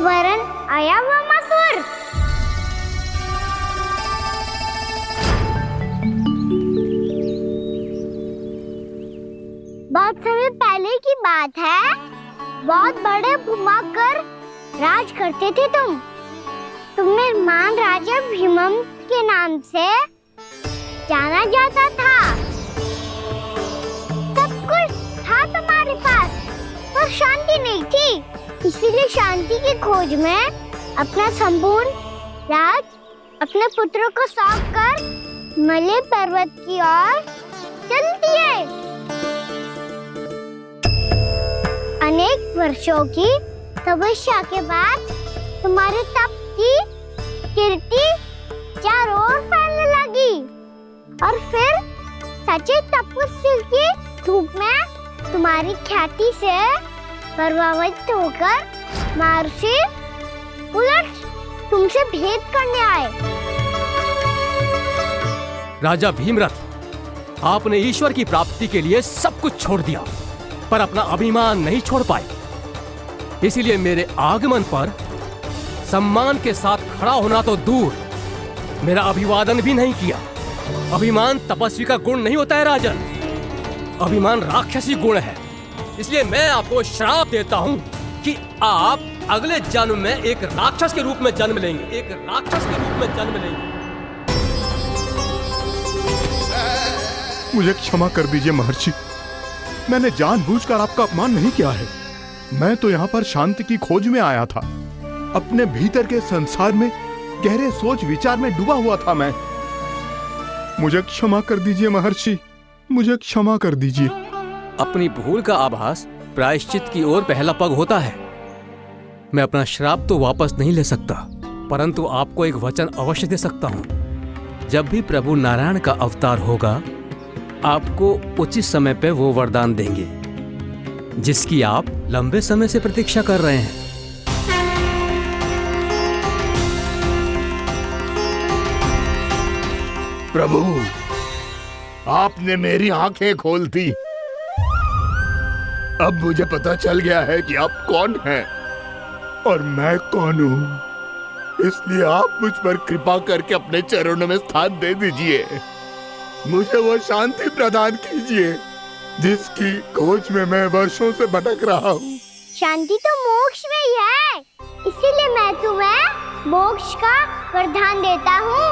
वरण आया हुआ मसूर। बहुत समय पहले की बात है, बहुत बड़े भूमाकर राज करते थे तुम्हें मान राजा भीमम के नाम से जाना जाता था। सब कुछ था तुम्हारे पास, पर शांति नहीं थी। इसीलिए शांति की खोज में अपना संपूर्ण राज अपने पुत्रों को सौंप कर मलय पर्वत की ओर चल दिए। अनेक वर्षों की तपस्या के बाद तुम्हारे तप की कीर्ति चारों ओर फैलने लगी और फिर सच्चे तपस्वी के रूप में तुम्हारी ख्याति से प्रभावित होकर महर्षि उलट तुमसे भेंट करने आए। राजा भीमरथ, आपने ईश्वर की प्राप्ति के लिए सब कुछ छोड़ दिया, पर अपना अभिमान नहीं छोड़ पाए। इसीलिए मेरे आगमन पर सम्मान के साथ खड़ा होना तो दूर, मेरा अभिवादन भी नहीं किया। अभिमान तपस्वी का गुण नहीं होता है राजन, अभिमान राक्षसी गुण है। इसलिए मैं आपको श्राप देता हूं कि आप अगले जन्म में एक राक्षस के रूप में जन्म लेंगे, एक राक्षस के रूप में जन्म लेंगे। मुझे क्षमा कर दीजिए महर्षि, मैंने जानबूझकर आपका अपमान नहीं किया है। मैं तो यहाँ पर शांति की खोज में आया था। अपने भीतर के संसार में गहरे सोच विचार में डूबा हुआ था मैं। मुझे क्षमा कर दीजिए महर्षि, मुझे क्षमा कर दीजिए। अपनी भूल का आभास प्रायश्चित की ओर पहला पग होता है। मैं अपना श्राप तो वापस नहीं ले सकता, परंतु आपको एक वचन अवश्य दे सकता हूं। जब भी प्रभु नारायण का अवतार होगा, आपको उचित समय पे वो वरदान देंगे जिसकी आप लंबे समय से प्रतीक्षा कर रहे हैं। प्रभु, आपने मेरी आंखें खोल दी। अब मुझे पता चल गया है कि आप कौन हैं और मैं कौन हूं। इसलिए आप मुझ पर कृपा करके अपने चरणों में स्थान दे दीजिए। मुझे वो शांति प्रदान कीजिए जिसकी खोज में मैं वर्षों से भटक रहा हूँ। शांति तो मोक्ष में ही है, इसीलिए मैं तुम्हें मोक्ष का वरदान देता हूँ।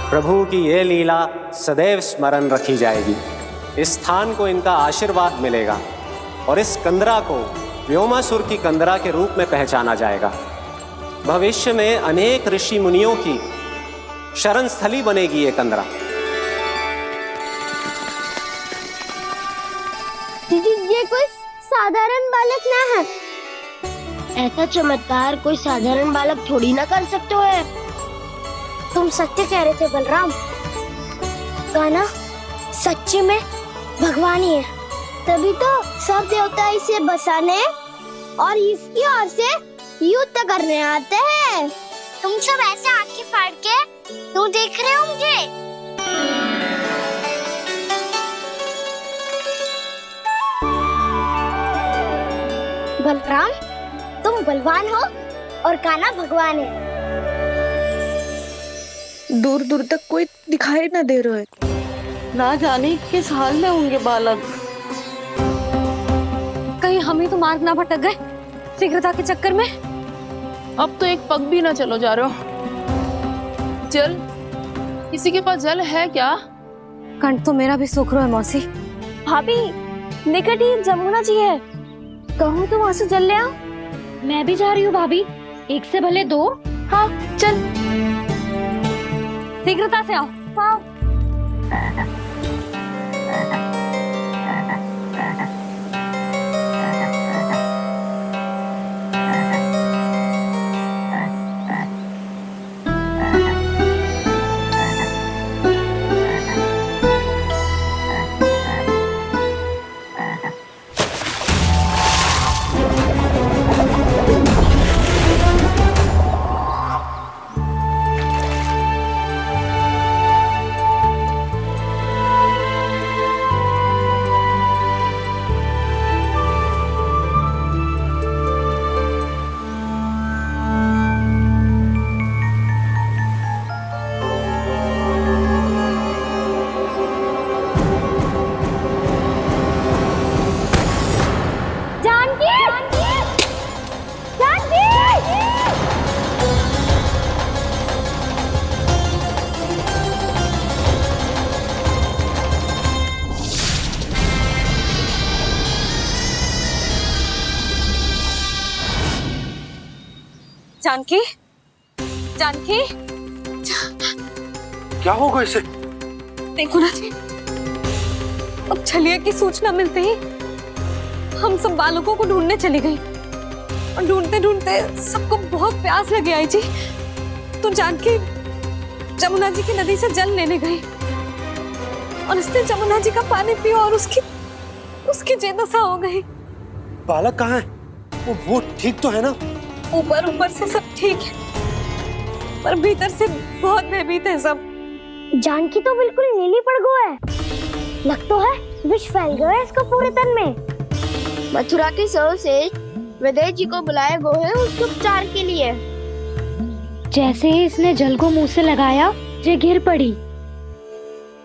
प्रभु की ये लीला सदैव स्मरण रखी जाएगी। इस स्थान को इनका आशीर्वाद मिलेगा और इस कंदरा को व्योमासुर की कंदरा के रूप में पहचाना जाएगा। भविष्य में अनेक ऋषि मुनियों की शरण स्थली बनेगी ये कंदरा। दीदी, ये कोई साधारण बालक ना है। ऐसा चमत्कार कोई साधारण बालक थोड़ी ना कर सकते है। तुम सत्य कह रहे थे बलराम, गाना सच्ची में भगवान ही है, तभी तो सब देवता इसे बसाने और इसकी ओर से युद्ध करने आते हैं। तुम सब ऐसे आंखें फाड़ के क्यों देख रहे हो मुझे? बलराम, तुम बलवान हो और कान्हा भगवान है। दूर दूर तक कोई दिखाई न दे रहा है, ना जाने किस हाल में होंगे बालक। कहीं हम ही तो मार्ग ना भटक गए शीघ्रता के चक्कर में। अब तो एक पग भी ना चलो जा रहे हो। जल, किसी के पास जल है क्या? कंठ तो मेरा भी सूख रहा है मौसी। भाभी, निकट ही जमुना जी है, कहूँ तो वहाँ से जल ले आओ। मैं भी जा रही हूँ भाभी, एक से भले दो। हाँ चल, शीघ्रता से आओ। हाँ। जानकी, जानकी, क्या होगा इसे? देखो ना जी, अब छलिया की सूचना मिलते ही हम सब बालकों को ढूंढने चली गई और ढूंढते ढूंढते सबको बहुत प्यास लगी आई जी। तो जानकी जमुना जी की नदी से जल लेने गई और उसने जमुना जी का पानी पिया और उसकी जेदशा हो गई। बालक कहाँ है? वो ठीक तो है ना? ऊपर से सब ठीक है, पर भीतर से बहुत भयभीत है सब। जानकी तो बिल्कुल नीली पड़ गई है, लग तो है विष फैल गया है इसको पूरे तन में। मथुरा के सर्वश्रेष्ठ विदेह जी को बुलाए गए हैं उसके उपचार के लिए। जैसे ही इसने जल को मुंह से लगाया, ये गिर पड़ी।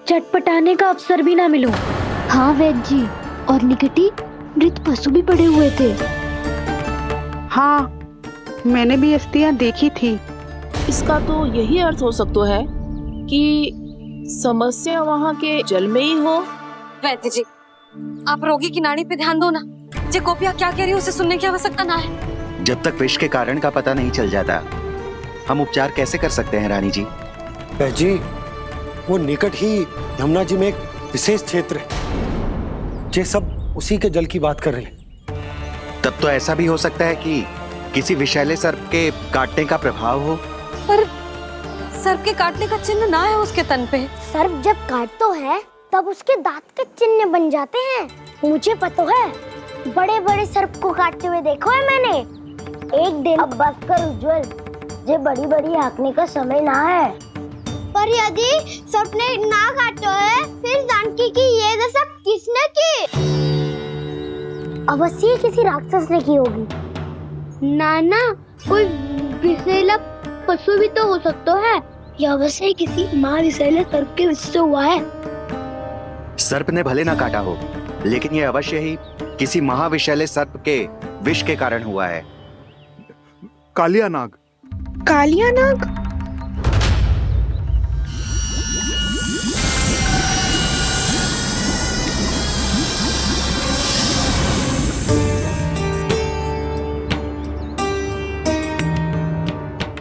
चटपटाने का अवसर भी ना मिलो। हाँ वैद्य जी, और निकटी मृत पशु भी पड़े हुए थे। हाँ, मैंने भी अस्थियां देखी थी। इसका तो यही अर्थ हो सकता है कि समस्या वहाँ के जल में ही हो। वैद्य जी, आप रोगी की नाड़ी पे ध्यान दो ना। जे गोपिया क्या कह रही है उसे सुनने की आवश्यकता ना है। जब तक विष के कारण का पता नहीं चल जाता, हम उपचार कैसे कर सकते हैं रानी जी? जी, वो निकट ही यमुना जी में एक विशेष क्षेत्र है। ये सब उसी के जल की बात कर रही है। तब तो ऐसा भी हो सकता है कि किसी विषैले सर्प के काटने का प्रभाव हो। पर सर्प के काटने का चिन्ह ना है उसके तन पे। सर्प जब काटता है तब उसके दांत के चिन्ह बन जाते हैं। मुझे पता है, बड़े बड़े सर्प को काटते हुए देखो है मैंने। एक दिन अब बस कर उज्जवल, जे बड़ी बड़ी हाँकने का समय ना है। पर यदि सपने ना काटो है, फिर जानकी की ये दशा किसने की? अवश्य किसी राक्षस ने की होगी। नाना, कोई विषैला पशु भी तो हो सकता है, या अवश्य किसी महाविषैले सर्प के विष से हुआ है। सर्प ने भले ना काटा हो, लेकिन यह अवश्य ही किसी महाविषैले सर्प के विष के कारण हुआ है। कालिया नाग। कालिया नाग?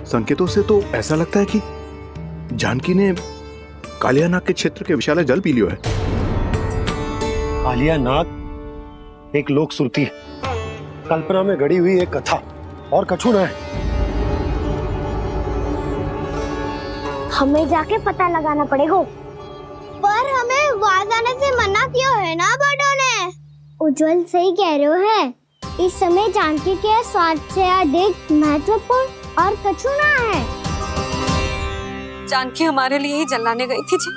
संकेतों से तो ऐसा लगता है कि जानकी ने कालिया नाग के क्षेत्र के विशाल जल पी लियो है। कालिया नाग एक लोक श्रुति है, कल्पना में गढ़ी हुई एक कथा, और कछु न है। हमें जाके पता लगाना पड़ेगा। पर हमें वहां जाने से मना किया है ना बड़ों ने। उज्जवल सही कह रहे हो है, इस समय जानकी के स्वार्थ से अधिक महत्वपूर्ण और कछु ना है। जानकी हमारे लिए ही जलाने गई थी जी,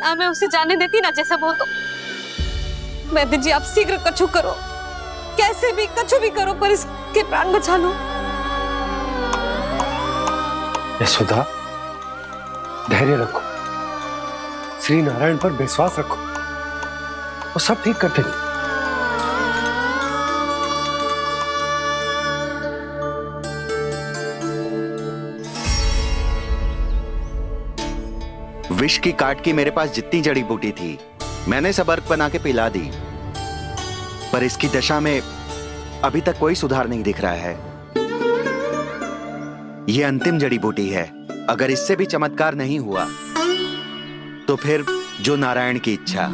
ना मैं उसे जाने देती ना जैसा वो तो। वैद्य जी आप शीघ्र कछु करो, कैसे भी कछु भी करो, पर इसके प्राण बचा लो। यशोदा, धैर्य रखो, श्री नारायण पर विश्वास रखो, वो सब ठीक कर देंगे। विष की काट की मेरे पास जितनी जड़ी बूटी थी, मैंने सब अर्क बना के पिला दी, पर इसकी दशा में अभी तक कोई सुधार नहीं दिख रहा है। यह अंतिम जड़ी बूटी है, अगर इससे भी चमत्कार नहीं हुआ तो फिर जो नारायण की इच्छा।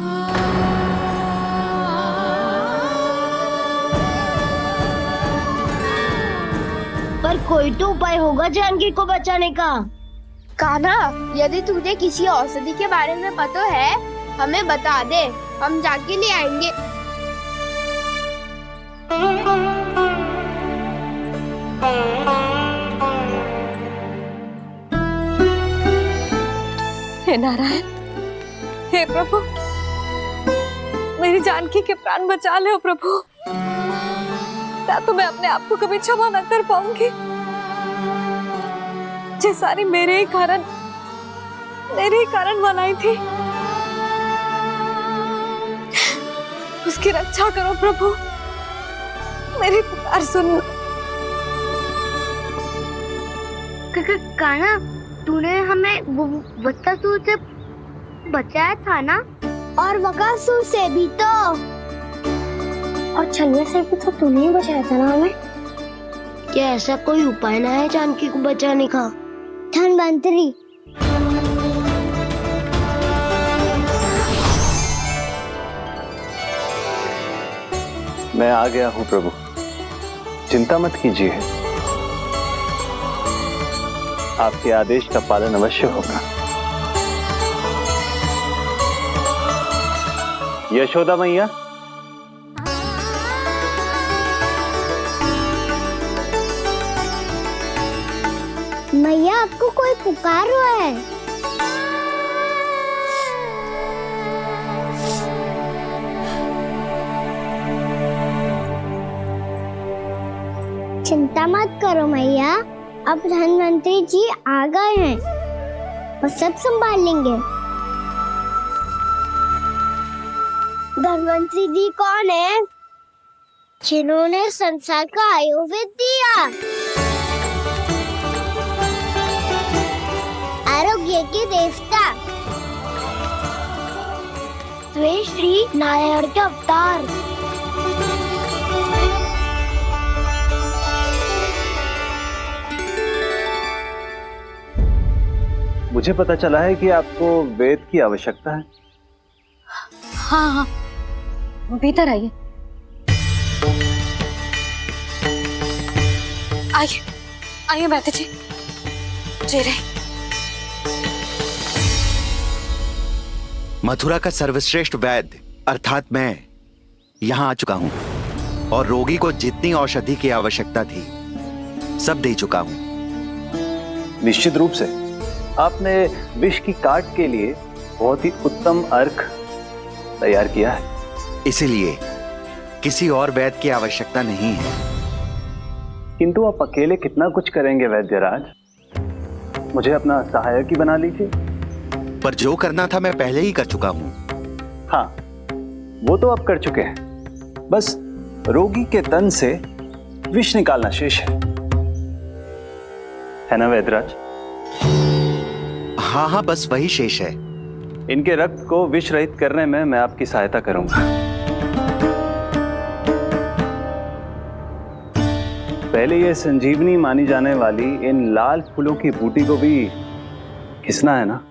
पर कोई तो उपाय होगा जानकी को बचाने का। कान्हा, यदि तुझे किसी औषधि के बारे में पता है, हमें बता दे, हम जाके ले आएंगे। हे नारायण, हे प्रभु, मेरी जानकी के प्राण बचा ले प्रभु, या तो मैं अपने आप को कभी क्षमा न कर पाऊंगी। ये सारी मेरे ही कारण बनाई थी। उसकी रक्षा करो प्रभु, मेरी पुकार सुनो। कान्हा, तूने हमें वत्सासुर से बचाया था ना, और बकासुर से भी तो, और छलवे से भी तो तूने ही बचाया था ना हमें। क्या ऐसा कोई उपाय ना है जानकी को बचाने का? धन्वंतरी, मैं आ गया हूं प्रभु, चिंता मत कीजिए, आपके आदेश का पालन अवश्य होगा। यशोदा मैया, मैया आपको कोई पुकार रहा है। चिंता मत करो मैया, अब धन्वंतरी जी आ गए हैं, वो सब संभाल लेंगे। धन्वंतरी जी कौन है? जिन्होंने संसार का आयुर्वेद दिया, आरोग्य के देवता, वे श्री नारायण के अवतार। मुझे पता चला है कि आपको वेद की आवश्यकता है। हाँ हाँ, भीतर आइए। आइए आइए बैठे जी, जी रहे। मथुरा का सर्वश्रेष्ठ वैद्य अर्थात मैं यहाँ आ चुका हूँ। और रोगी को जितनी औषधि की आवश्यकता थी सब दे चुका हूं। निश्चित रूप से आपने विष की काट के लिए बहुत ही उत्तम अर्क तैयार किया है। इसीलिए किसी और वैद्य की आवश्यकता नहीं है। किंतु आप अकेले कितना कुछ करेंगे वैद्यराज? मुझे अपना सहायक ही बना लीजिए। पर जो करना था मैं पहले ही कर चुका हूं। हाँ, वो तो आप कर चुके हैं। बस रोगी के तन से विष निकालना शेष है ना वैद्यराज? हाँ हाँ, बस वही शेष है। इनके रक्त को विष रहित करने में मैं आपकी सहायता करूंगा। पहले ये संजीवनी मानी जाने वाली इन लाल फूलों की बूटी को भी घिसना है ना?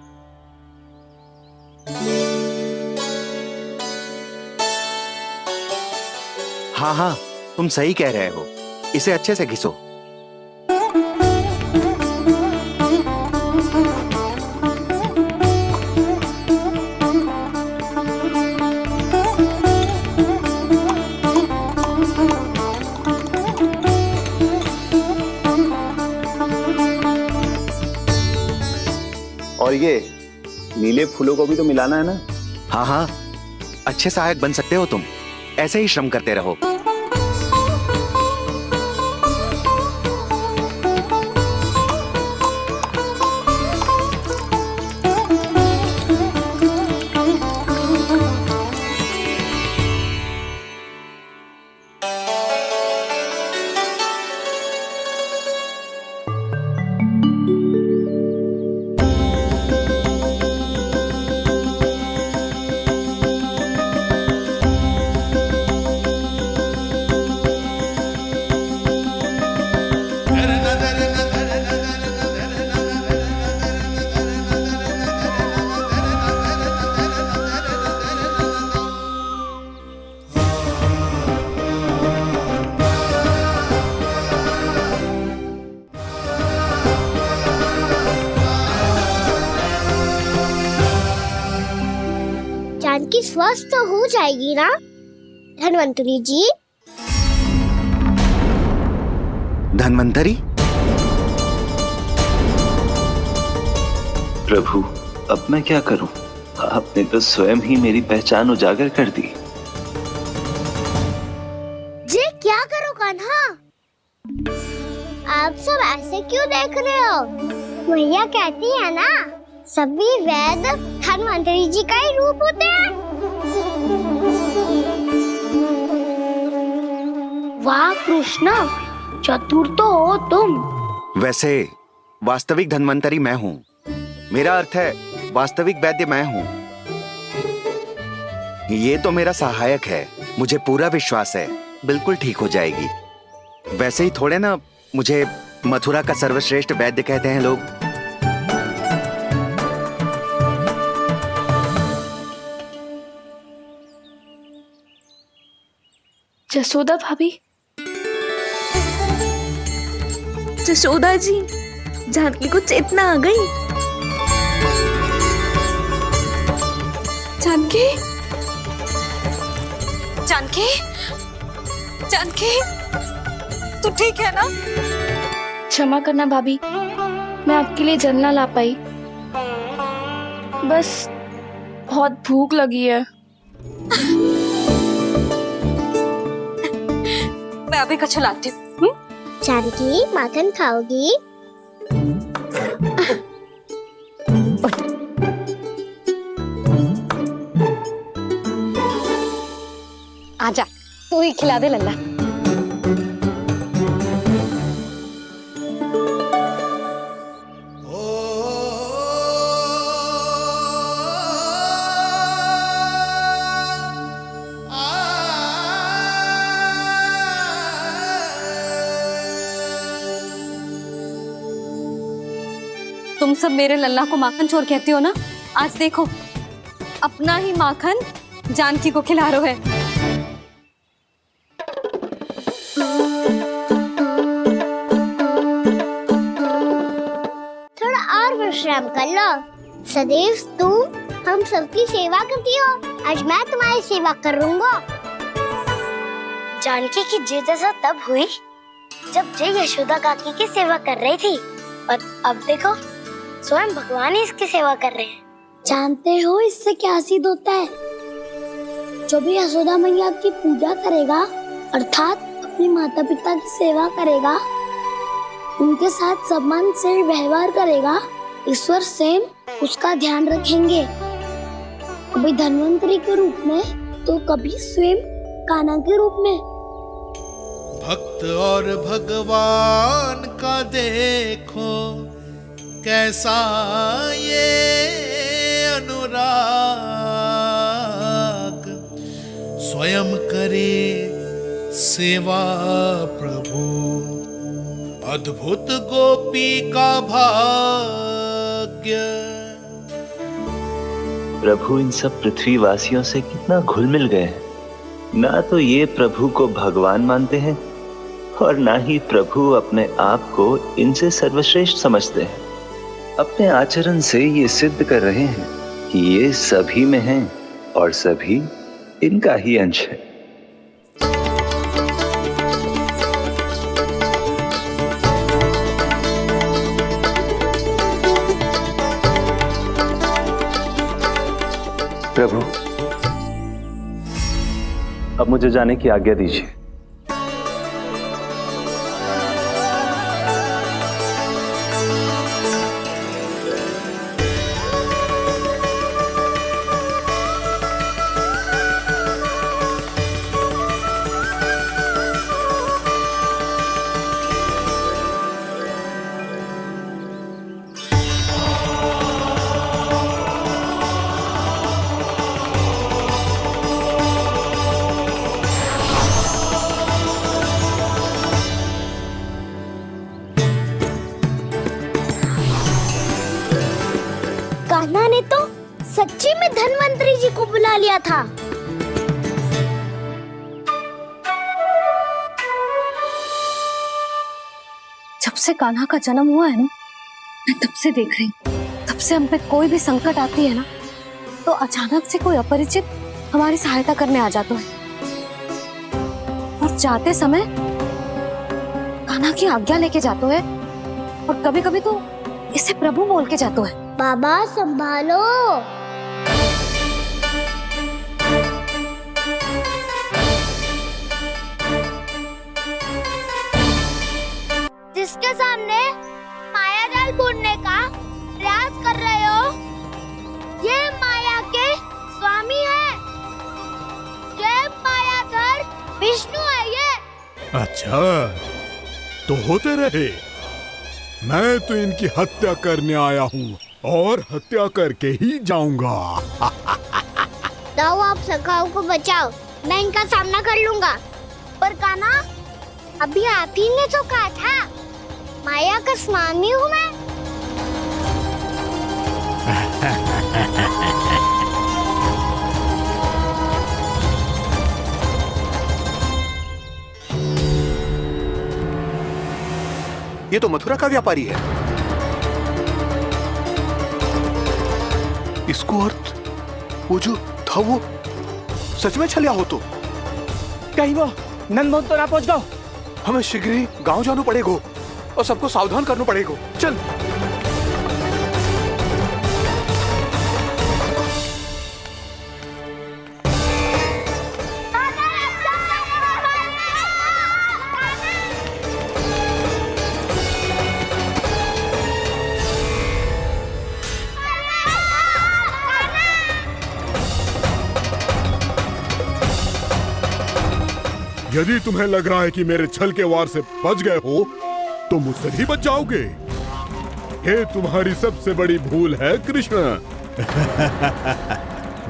हाँ हाँ, तुम सही कह रहे हो। इसे अच्छे से घिसो। और ये नीले फूलों को भी तो मिलाना है ना? हाँ हाँ, अच्छे सहायक बन सकते हो तुम। ऐसे ही श्रम करते रहो। जानकी स्वस्थ तो हो जाएगी ना धन्वंतरी जी? धन्वंतरी? प्रभु, अब मैं क्या करूं? आपने तो स्वयं ही मेरी पहचान उजागर कर दी। जी क्या करो कान्हा? आप सब ऐसे क्यों देख रहे हो? भैया कहती है ना, सभी वैद्य धन्वंतरी जी का ही रूप होते हैं। वाह कृष्णा, चतुर तो हो तुम। वैसे वास्तविक धन्वंतरी मैं हूँ। मेरा अर्थ है वास्तविक वैद्य मैं हूँ। ये तो मेरा सहायक है। मुझे पूरा विश्वास है बिल्कुल ठीक हो जाएगी। वैसे ही थोड़े ना मुझे मथुरा का सर्वश्रेष्ठ वैद्य कहते हैं लोग। जसोदा भाभी, जसोदा जी, जानकी को चेतना आ गई। जानकी, जानकी, जानकी, तू ठीक है ना? क्षमा करना भाभी, मैं आपके लिए जल ना ला पाई। बस बहुत भूख लगी है। मैं अभी कछु लाती हूँ। जानकी माखन खाओगी? आजा, तू ही खिला दे लल्ला। तुम सब मेरे लल्ला को माखन चोर कहती हो ना? आज देखो, अपना ही माखन जानकी को खिला रहे है। थोड़ा और विश्राम कर लो। सदैव तुम हम सबकी सेवा करती हो, आज मैं तुम्हारी सेवा करूंगा। जानकी की जय दशा तब हुई जब जय यशोदा काकी की सेवा कर रही थी, और अब देखो स्वयं भगवान ही इसकी सेवा कर रहे हैं। जानते हो इससे क्या सिद्ध होता है? जो भी यशोदा मैया की पूजा करेगा अर्थात अपने माता पिता की सेवा करेगा, उनके साथ सम्मान से व्यवहार करेगा, ईश्वर स्वयं उसका ध्यान रखेंगे, कभी धन्वंतरी के रूप में तो कभी स्वयं कान्हा के रूप में। भक्त और भगवान का देखो कैसा ये अनुराग, स्वयं करे सेवा प्रभु, अद्भुत गोपी का भाग्य। प्रभु इन सब पृथ्वीवासियों से कितना घुल मिल गए हैं। ना तो ये प्रभु को भगवान मानते हैं और ना ही प्रभु अपने आप को इनसे सर्वश्रेष्ठ समझते हैं। अपने आचरण से ये सिद्ध कर रहे हैं कि ये सभी में हैं और सभी इनका ही अंश है। प्रभु, अब मुझे जाने की आज्ञा दीजिए। कान्हा ने तो सच्ची में धन्वंतरी जी को बुला लिया था। जब से कान्हा का जन्म हुआ है ना, मैं तब से देख रही हूँ, तब से हम पे कोई भी संकट आती है ना, तो अचानक से कोई अपरिचित हमारी सहायता करने आ जाता है, और जाते समय कान्हा की आज्ञा लेके जाते है, और कभी कभी तो इसे प्रभु बोल के जाते है। बाबा संभालो। जिसके सामने माया जाल बुनने का प्रयास कर रहे हो, ये माया के स्वामी है, ये मायाधर विष्णु है ये। अच्छा, तो होते रहे। मैं तो इनकी हत्या करने आया हूँ और हत्या करके ही जाऊंगा। जाओ आप सखाओं को बचाओ, मैं इनका सामना कर लूंगा। पर कान्हा, अभी आप ही ने तो कहा था माया का स्वामी हूँ मैं। ये तो मथुरा का व्यापारी है। इसको अर्थ वो जो था वो सच में छलिया हो तो कहीं वो नंदभवन तो ना पहुंच गो। हमें शीघ्र ही गांव जाना पड़ेगा और सबको सावधान करना पड़ेगा। चल। यदि तुम्हें लग रहा है कि मेरे छल के वार से बच गए हो तो मुझसे भी बच जाओगे। ये तुम्हारी सबसे बड़ी भूल है कृष्ण।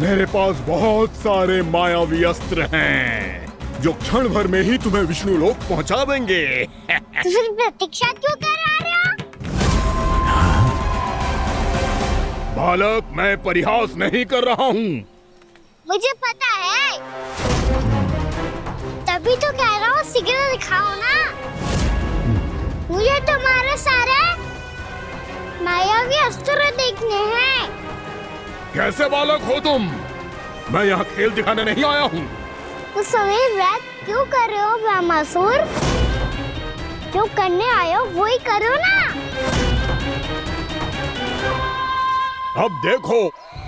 मेरे पास बहुत सारे मायावी अस्त्र हैं जो क्षण भर में ही तुम्हें विष्णु लोक पहुंचा देंगे। तो फिर प्रतीक्षा क्यों कर रहे हो? बालक, मैं परिहास नहीं कर रहा हूँ। मुझे पता है, तभी तो कह रहा हूँ शीघ्र दिखाओ ना। मुझे तुम्हारे सारे मायावी अस्त्र देखने हैं। कैसे बालक हो तुम? मैं यहाँ खेल दिखाने नहीं आया हूँ। उस समय व्रत क्यों कर रहे हो ब्रह्मासुर? जो करने आए हो वो ही करो ना। अब देखो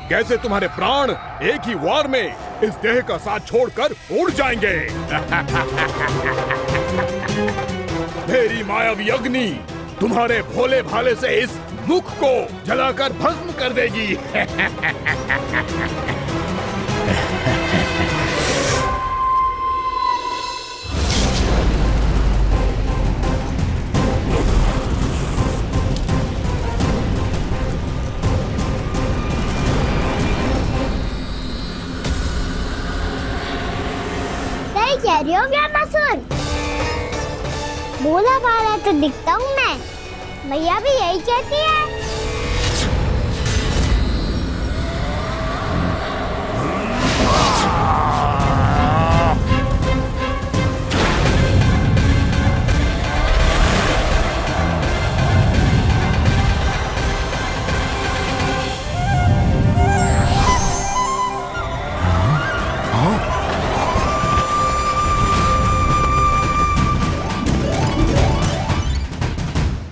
कैसे तुम्हारे प्राण एक ही वार में इस देह का साथ छोड़कर उड़ जाएंगे। मेरी मायावी अग्नि तुम्हारे भोले भाले से इस मुख को जलाकर भस्म कर देगी। कह रही हो ब्रह्मासुर? बोला बाला तो दिखता हूँ मैं। मैया भी यही कहती है।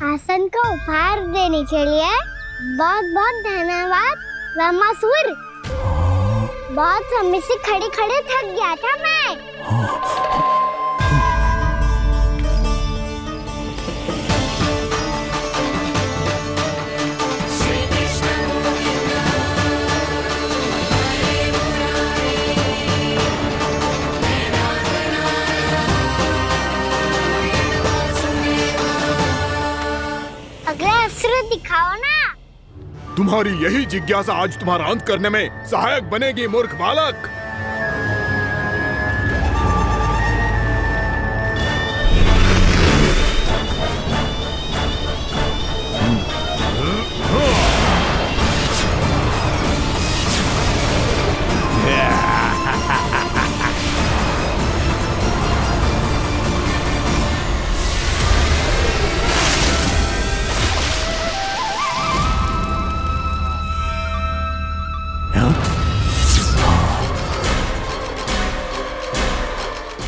आसन को उपहार देने के लिए बहुत बहुत धन्यवाद ब्रह्मासुर। बहुत समय से खड़े खड़े थक गया था मैं। अगला अस्त्र दिखाओ ना। तुम्हारी यही जिज्ञासा आज तुम्हारा अंत करने में सहायक बनेगी मूर्ख बालक।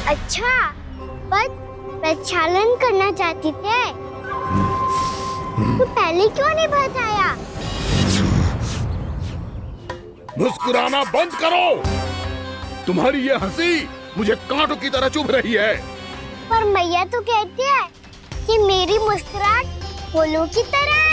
अच्छा, पर प्रक्षालन करना चाहती थे तो पहले क्यों नहीं बताया? मुस्कुराना बंद करो। तुम्हारी ये हंसी मुझे कांटों की तरह चुभ रही है। पर मैया तो कहती है कि मेरी मुस्कुराहट फूलों की तरह है।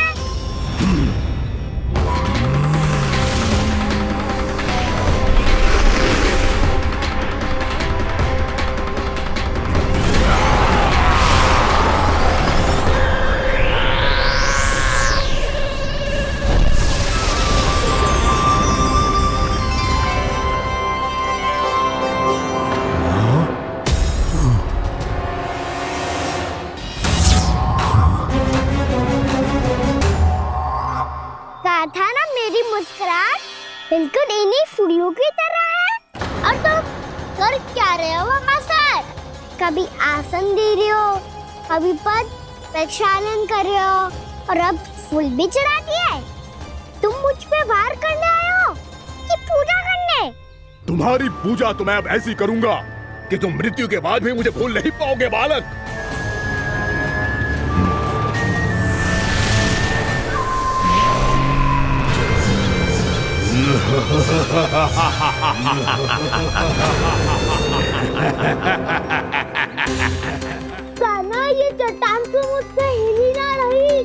था ना मेरी मुस्कुराहट बिल्कुल इन्हीं फूलों की तरह है। और तुम कर क्या रहे हो ब्रह्मासुर? कभी आसन दे रहे हो, कभी पद प्रक्षालन कर रहे हो और अब फूल भी चढ़ा दिए। तुम मुझ पे वार करने आए हो कि पूजा करने? तुम्हारी पूजा तो मैं अब ऐसी करूंगा कि तुम मृत्यु के बाद भी मुझे भूल नहीं पाओगे बालक। कान्हा, ये चट्टान तो मुझसे हिल ही ना रही।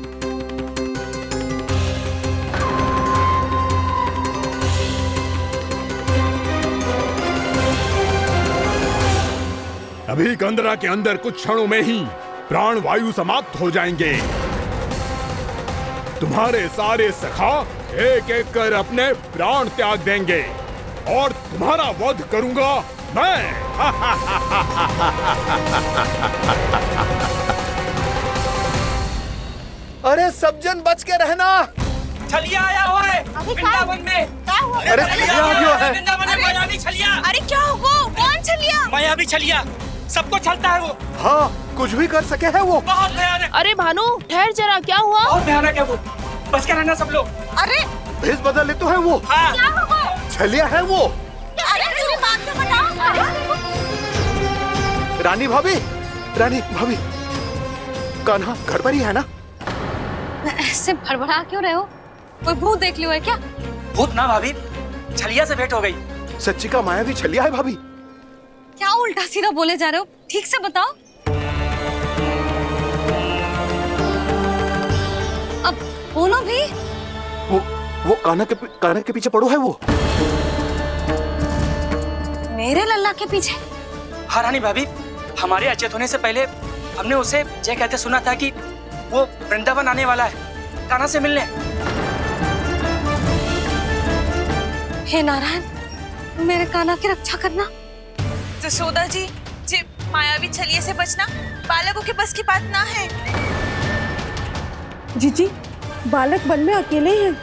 अभी कंदरा के अंदर कुछ क्षणों में ही प्राण वायु समाप्त हो जाएंगे। तुम्हारे सारे सखा एक एक कर अपने प्राण त्याग देंगे और तुम्हारा वध करूंगा मैं। अरे सब जन बच के रहना। छलिया आया हुआ है वृंदावन में। अरे छलिया आ गया है। वृंदावन में मायावी छलिया। अरे क्या हुआ? कौन छलिया? मायावी छलिया, सबको छलता है वो। हाँ, कुछ भी कर सके है वो। बहुत भयानक। अरे भानु, ठहर जरा, क्या हुआ? बहुत भयानक है वो, बच के रहना सब लोग। अरे भेष बदल ले तो है वो। हाँ। क्या हुआ? छलिया है वो। अरे मेरी बात तो बताओ। रानी भाभी, रानी भाभी, कान्हा घर पर ही है ना? ऐसे भड़बड़ा क्यों रहे हो? कोई भूत देख लियो है क्या? भूत ना भाभी, छलिया से भेंट हो गई। सच्ची का मायावी छलिया है भाभी। क्या उल्टा सीधा बोले जा रहे हो? ठीक से बताओ। अब बोलो भी। वो कान्हा के पीछे पड़ो है वो। मेरे लल्ला के पीछे? हाँ रानी भाभी, हमारे अचेत होने से पहले हमने उसे ये कहते सुना था कि वो वृंदावन आने वाला है कान्हा से मिलने। हे नारायण, मेरे कान्हा की रक्षा करना। जसोदा जी, जे मायावी छलिए से बचना बालकों के बस की बात ना है। जीजी, बालक वन में अकेले हैं।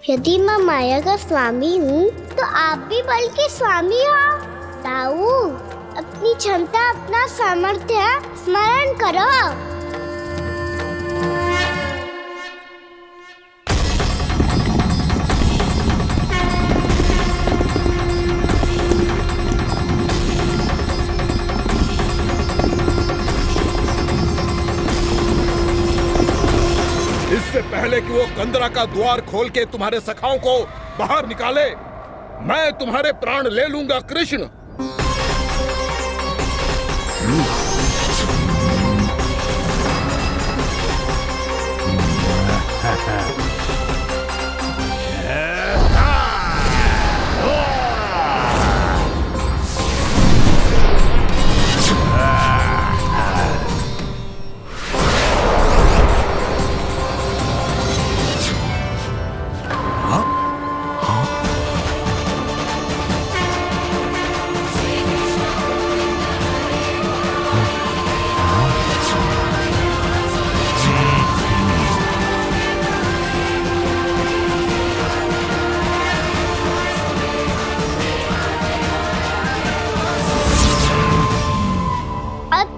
यदि मैं माया का स्वामी हूँ तो आप भी बल के स्वामी हो। ताऊ, अपनी क्षमता, अपना सामर्थ्य स्मरण करो। इससे पहले कि वो कंदरा का द्वार खोल के तुम्हारे सखाओं को बाहर निकाले, मैं तुम्हारे प्राण ले लूंगा कृष्ण।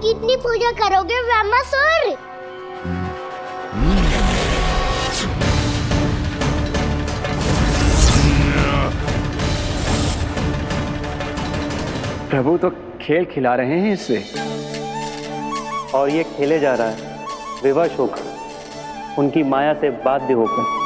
कितनी पूजा करोगे ब्रह्मासुर? प्रभु तो खेल खिला रहे हैं इससे, और ये खेले जा रहा है विवश होकर, उनकी माया से बाध्य होकर।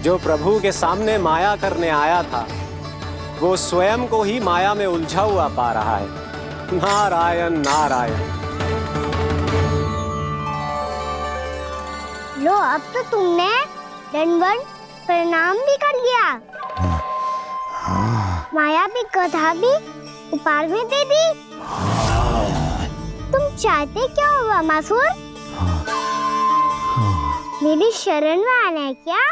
जो प्रभु के सामने माया करने आया था, वो स्वयं को ही माया में उलझा हुआ पा रहा है। नारायण नारायण। लो, अब तो तुमने दंडवत प्रणाम भी कर लिया, माया भी कथा भी उपहार भी दे दी। तुम चाहते क्या हो ब्रह्मासुर? मेरी शरण में आना है क्या?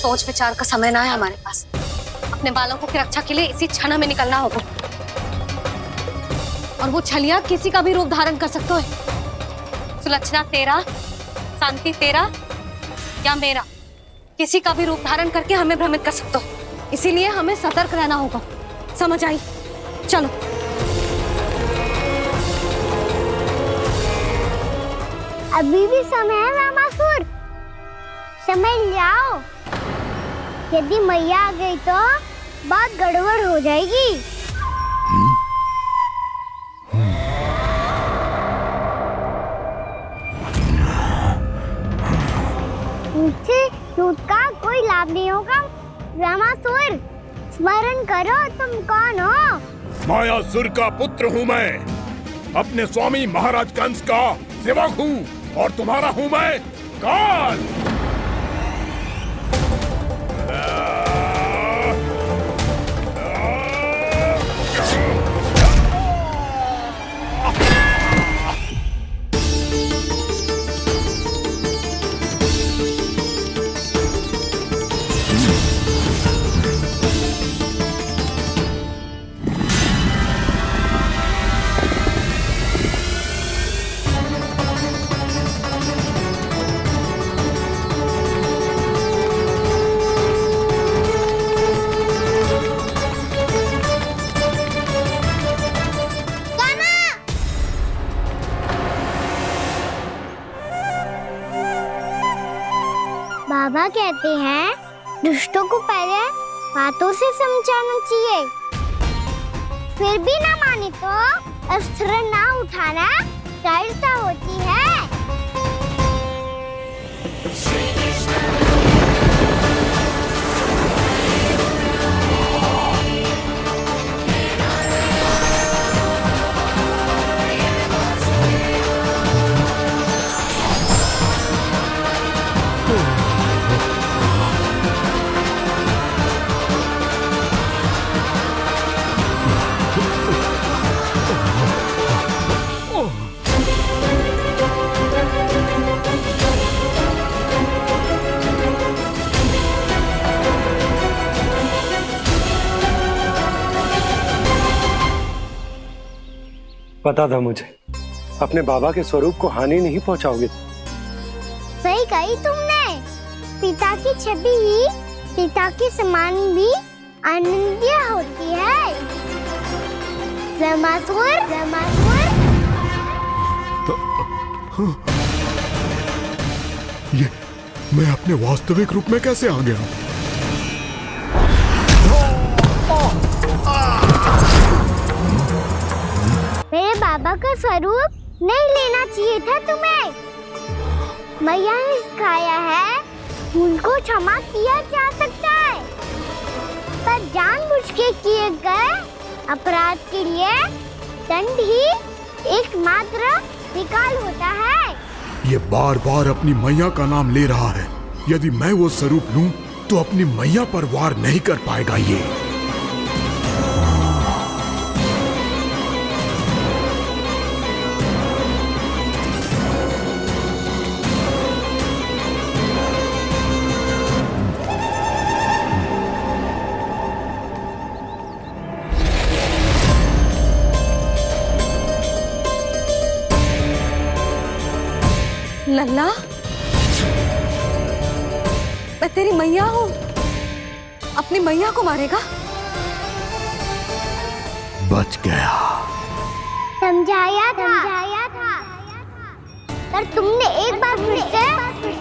सोच विचार का समय ना है हमारे पास। अपने बालकों की रक्षा के लिए इसी क्षण में निकलना होगा। और वो छलिया किसी का भी रूप धारण कर सकते है। सुलक्षणा तेरा, शांति तेरा या मेरा, किसी का भी रूप धारण करके हमें भ्रमित कर सकते हो। इसीलिए हमें सतर्क रहना होगा। समझ आई? चलो। अभी भी समय है रामासुर, समझ जाओ। यदि मैया आ गई तो बात गड़बड़ हो जाएगी। मुझसे झूठ का कोई लाभ नहीं होगा। रामासुर, स्मरण करो तुम कौन हो। मायासुर का पुत्र हूँ मैं, अपने स्वामी महाराज कंस का सेवक हूँ, और तुम्हारा हूँ मैं काल। बाबा कहते हैं दुष्टों को पहले बातों से समझाना चाहिए, फिर भी ना माने तो अस्त्र ना उठाना कायरता होती है। पता था मुझे, अपने बाबा के स्वरूप को हानि नहीं पहुंचाओगे। सही कही तुमने। पिता की छवि ही पिता के समान भी आनंदीय होती है। रामासुर, रामासुर। ये मैं अपने वास्तविक रूप में कैसे आ गया? मेरे बाबा का स्वरूप नहीं लेना चाहिए था तुम्हें। मैया ने सिखाया है भूल को क्षमा किया जा सकता है, पर जानबूझ के किए गए अपराध के लिए दंड ही एकमात्र विकल्प होता है। ये बार बार अपनी मैया का नाम ले रहा है। यदि मैं वो स्वरूप लूं तो अपनी मैया पर वार नहीं कर पाएगा ये। लल्ला, मैं तेरी मैया हूँ, अपनी मैया को मारेगा? बच गया। समझाया था, पर तुमने एक बार फिर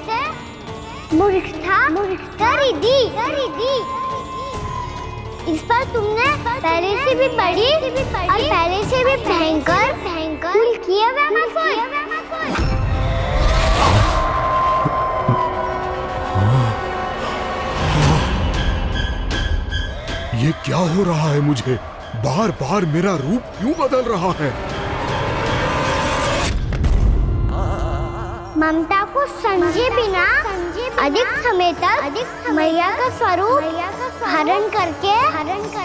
से मूर्खता कर ही दी। इस पर तुमने पहले से भी बड़ी और पहले से भी भयंकर भूल किया रामासुर। ये क्या हो रहा है मुझे? बार बार मेरा रूप क्यों बदल रहा है? ममता को समझे बिना अधिक समय तक मैया का स्वरूप हरण करके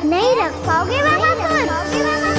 नहीं रख पाओगे रामासुर।